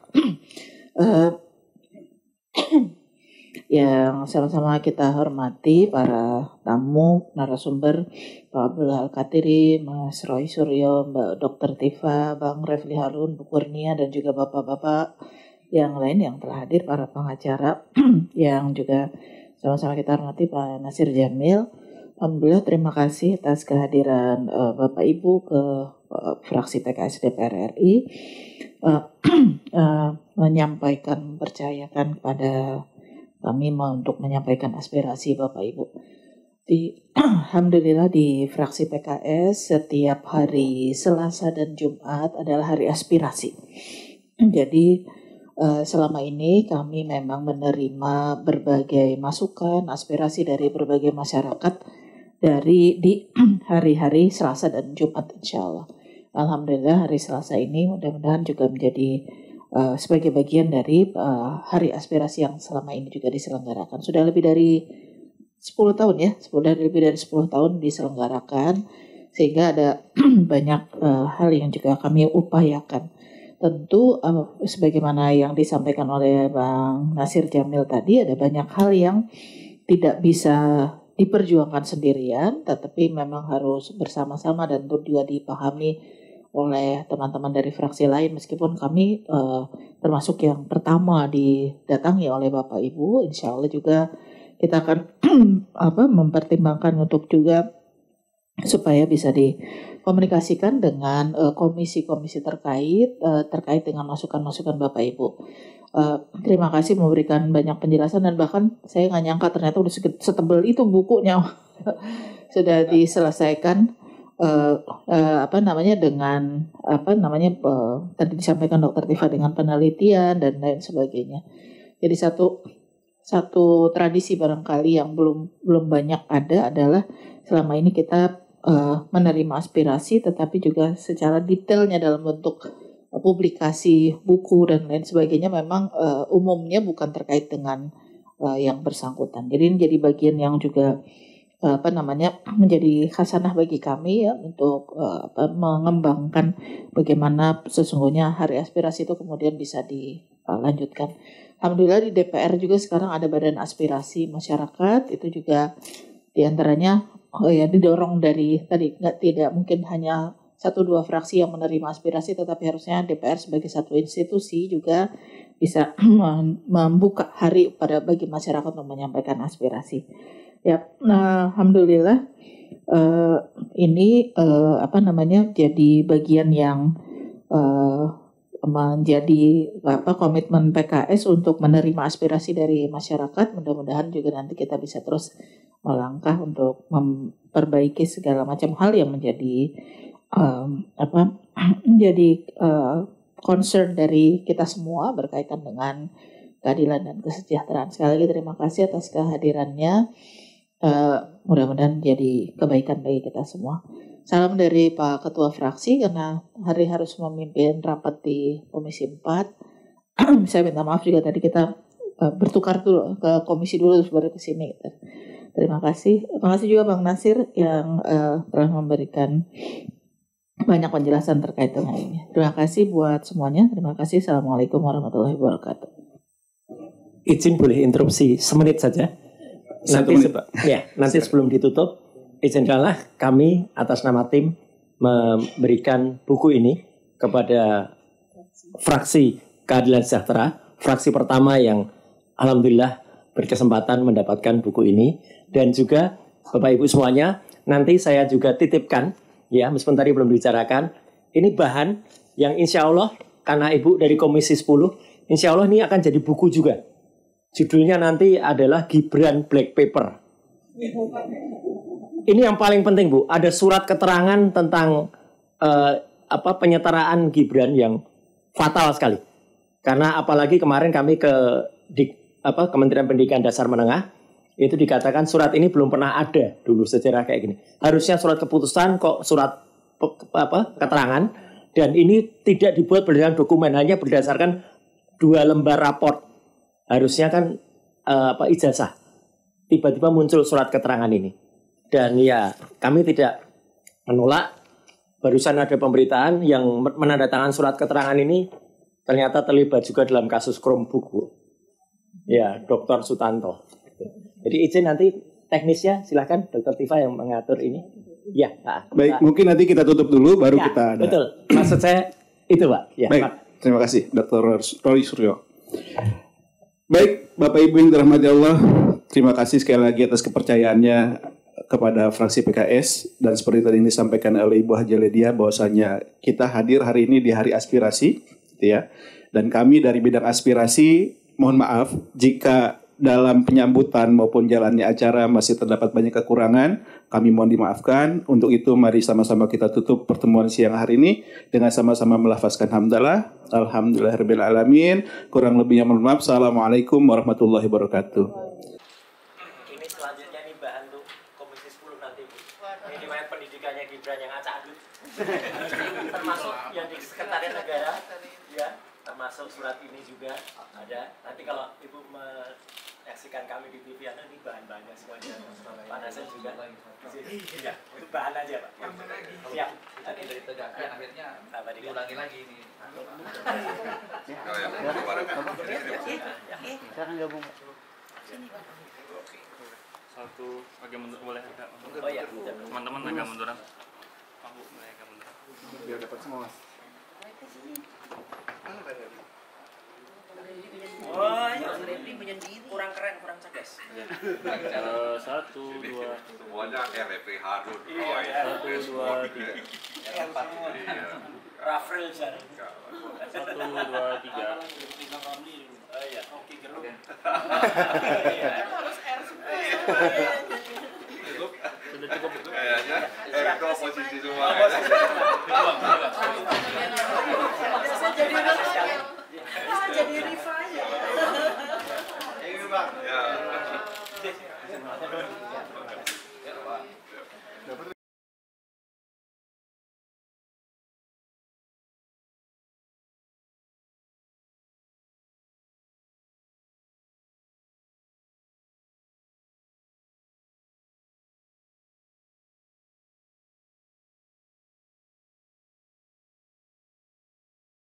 Yang sama-sama kita hormati para tamu, narasumber, Pak Abdul Al-Katiri, Mas Roy Suryo, Mbak Dr. Tifa, Bang Refli Harun, Bu Kurnia, dan juga bapak-bapak yang lain yang telah hadir, para pengacara yang juga sama-sama kita hormati, Pak Nasir Jamil. Alhamdulillah, terima kasih atas kehadiran Bapak Ibu ke fraksi PKS DPR RI, menyampaikan, percayakan kepada kami untuk menyampaikan aspirasi Bapak Ibu. Alhamdulillah di fraksi PKS setiap hari Selasa dan Jumat adalah hari aspirasi. Jadi selama ini kami memang menerima berbagai masukan, aspirasi dari berbagai masyarakat di hari-hari Selasa dan Jumat, insya Allah. Alhamdulillah hari Selasa ini mudah-mudahan juga menjadi sebagai bagian dari hari aspirasi yang selama ini juga diselenggarakan. Sudah lebih dari 10 tahun ya, lebih dari 10 tahun diselenggarakan, sehingga ada banyak hal yang juga kami upayakan. Tentu sebagaimana yang disampaikan oleh Bang Nasir Jamil tadi, ada banyak hal yang tidak bisa diperjuangkan sendirian, tetapi memang harus bersama-sama dan juga dipahami oleh teman-teman dari fraksi lain, meskipun kami termasuk yang pertama didatangi oleh Bapak Ibu. Insya Allah juga kita akan mempertimbangkan untuk juga supaya bisa dikomunikasikan dengan komisi-komisi terkait dengan masukan-masukan Bapak Ibu. Terima kasih memberikan banyak penjelasan, dan bahkan saya nggak nyangka ternyata udah setebal itu bukunya sudah diselesaikan. Dengan tadi disampaikan Dr. Tifa dengan penelitian dan lain sebagainya. Jadi satu tradisi barangkali yang belum banyak ada adalah selama ini kita menerima aspirasi, tetapi juga secara detailnya dalam bentuk publikasi buku dan lain sebagainya memang umumnya bukan terkait dengan yang bersangkutan. Jadi ini jadi bagian yang juga menjadi khasanah bagi kami ya, untuk mengembangkan bagaimana sesungguhnya hari aspirasi itu kemudian bisa dilanjutkan. Alhamdulillah di DPR juga sekarang ada badan aspirasi masyarakat, itu juga diantaranya didorong dari tadi, tidak mungkin hanya 1-2 fraksi yang menerima aspirasi, tetapi harusnya DPR sebagai satu institusi juga bisa membuka hari bagi masyarakat untuk menyampaikan aspirasi. Ya, alhamdulillah ini jadi bagian yang menjadi komitmen PKS untuk menerima aspirasi dari masyarakat. Mudah-mudahan juga nanti kita bisa terus melangkah untuk memperbaiki segala macam hal yang menjadi concern dari kita semua berkaitan dengan keadilan dan kesejahteraan. Sekali lagi terima kasih atas kehadirannya. Mudah-mudahan jadi kebaikan bagi kita semua. Salam dari Pak Ketua Fraksi, karena hari harus memimpin rapat di Komisi 4. Saya minta maaf juga tadi kita bertukar dulu ke komisi dulu terus baru ke sini. Terima kasih. Terima kasih juga Bang Nasir yang telah memberikan banyak penjelasan terkait dengan ini. Terima kasih buat semuanya. Terima kasih. Assalamualaikum warahmatullahi wabarakatuh. Izin boleh interupsi semenit saja. Satu menit, Pak. Nanti sebelum ditutup, izinkanlah kami atas nama tim memberikan buku ini kepada fraksi Keadilan Sejahtera, fraksi pertama yang alhamdulillah berkesempatan mendapatkan buku ini. Dan juga Bapak Ibu semuanya, nanti saya juga titipkan, ya meskipun tadi belum dibicarakan, ini bahan yang insya Allah, karena Ibu dari Komisi 10, insya Allah ini akan jadi buku juga. Judulnya nanti adalah Gibran Black Paper. Ini yang paling penting, Bu. Ada surat keterangan tentang penyetaraan Gibran yang fatal sekali. Karena apalagi kemarin kami ke Kementerian Pendidikan Dasar Menengah, itu dikatakan surat ini belum pernah ada dulu sejarah kayak gini. Harusnya surat keputusan kok surat keterangan, dan ini tidak dibuat berdasarkan dokumen, hanya berdasarkan 2 lembar raport. Harusnya kan ijazah. Tiba-tiba muncul surat keterangan ini. Dan ya kami tidak menolak. Barusan ada pemberitaan yang menandatangani surat keterangan ini ternyata terlibat juga dalam kasus Chromebook, Bu. Ya, Dr. Sutanto. Jadi izin nanti teknisnya silahkan Dr. Tifa yang mengatur ini. Ya. Baik, mungkin nanti kita tutup dulu baru kita ada. Betul. Maksud saya itu, Pak. Ya, baik, terima kasih Dr. Roy Suryo. Baik, Bapak Ibu yang dirahmati Allah, terima kasih sekali lagi atas kepercayaannya kepada fraksi PKS, dan seperti tadi ini disampaikan oleh Ibu Haja Ledia bahwasanya kita hadir hari ini di hari aspirasi, gitu ya. Dan kami dari bidang aspirasi mohon maaf jika dalam penyambutan maupun jalannya acara masih terdapat banyak kekurangan, kami mohon dimaafkan. Untuk itu mari sama-sama kita tutup pertemuan siang hari ini dengan sama-sama melafazkan hamdalah, alhamdulillahirabbil alamin. Kurang lebihnya mohon maaf. Assalamualaikum warahmatullahi wabarakatuh. Ini selanjutnya nih bahan untuk Komisi 10 nanti, Bu. Ini dimana pendidikannya Gibran yang acak-adut. Termasuk yang di Sekretariat Negara, ya, termasuk surat ini juga ada. Nanti kalau Ibu menyaksikan kami di TV, ini bahan-bahannya semuanya. Pak Nasir juga. Ya, itu bahan aja, Pak. Siap. Nanti dari tegakkan akhirnya diulangi lagi ini. Sekarang gabung. Satu agak mundur boleh agak mundur. Oh iya, teman-teman agak munduran. Aku agak mundur. Biar dapat semua, Mas. Oh, ya, kurang keren, kurang cerdas. Satu, dua. Semuanya kayak Refri Harun. Satu, dua, tiga. Rafrel sana. Satu, dua, tiga. Oh iya, oke, gerung. Harus R semua.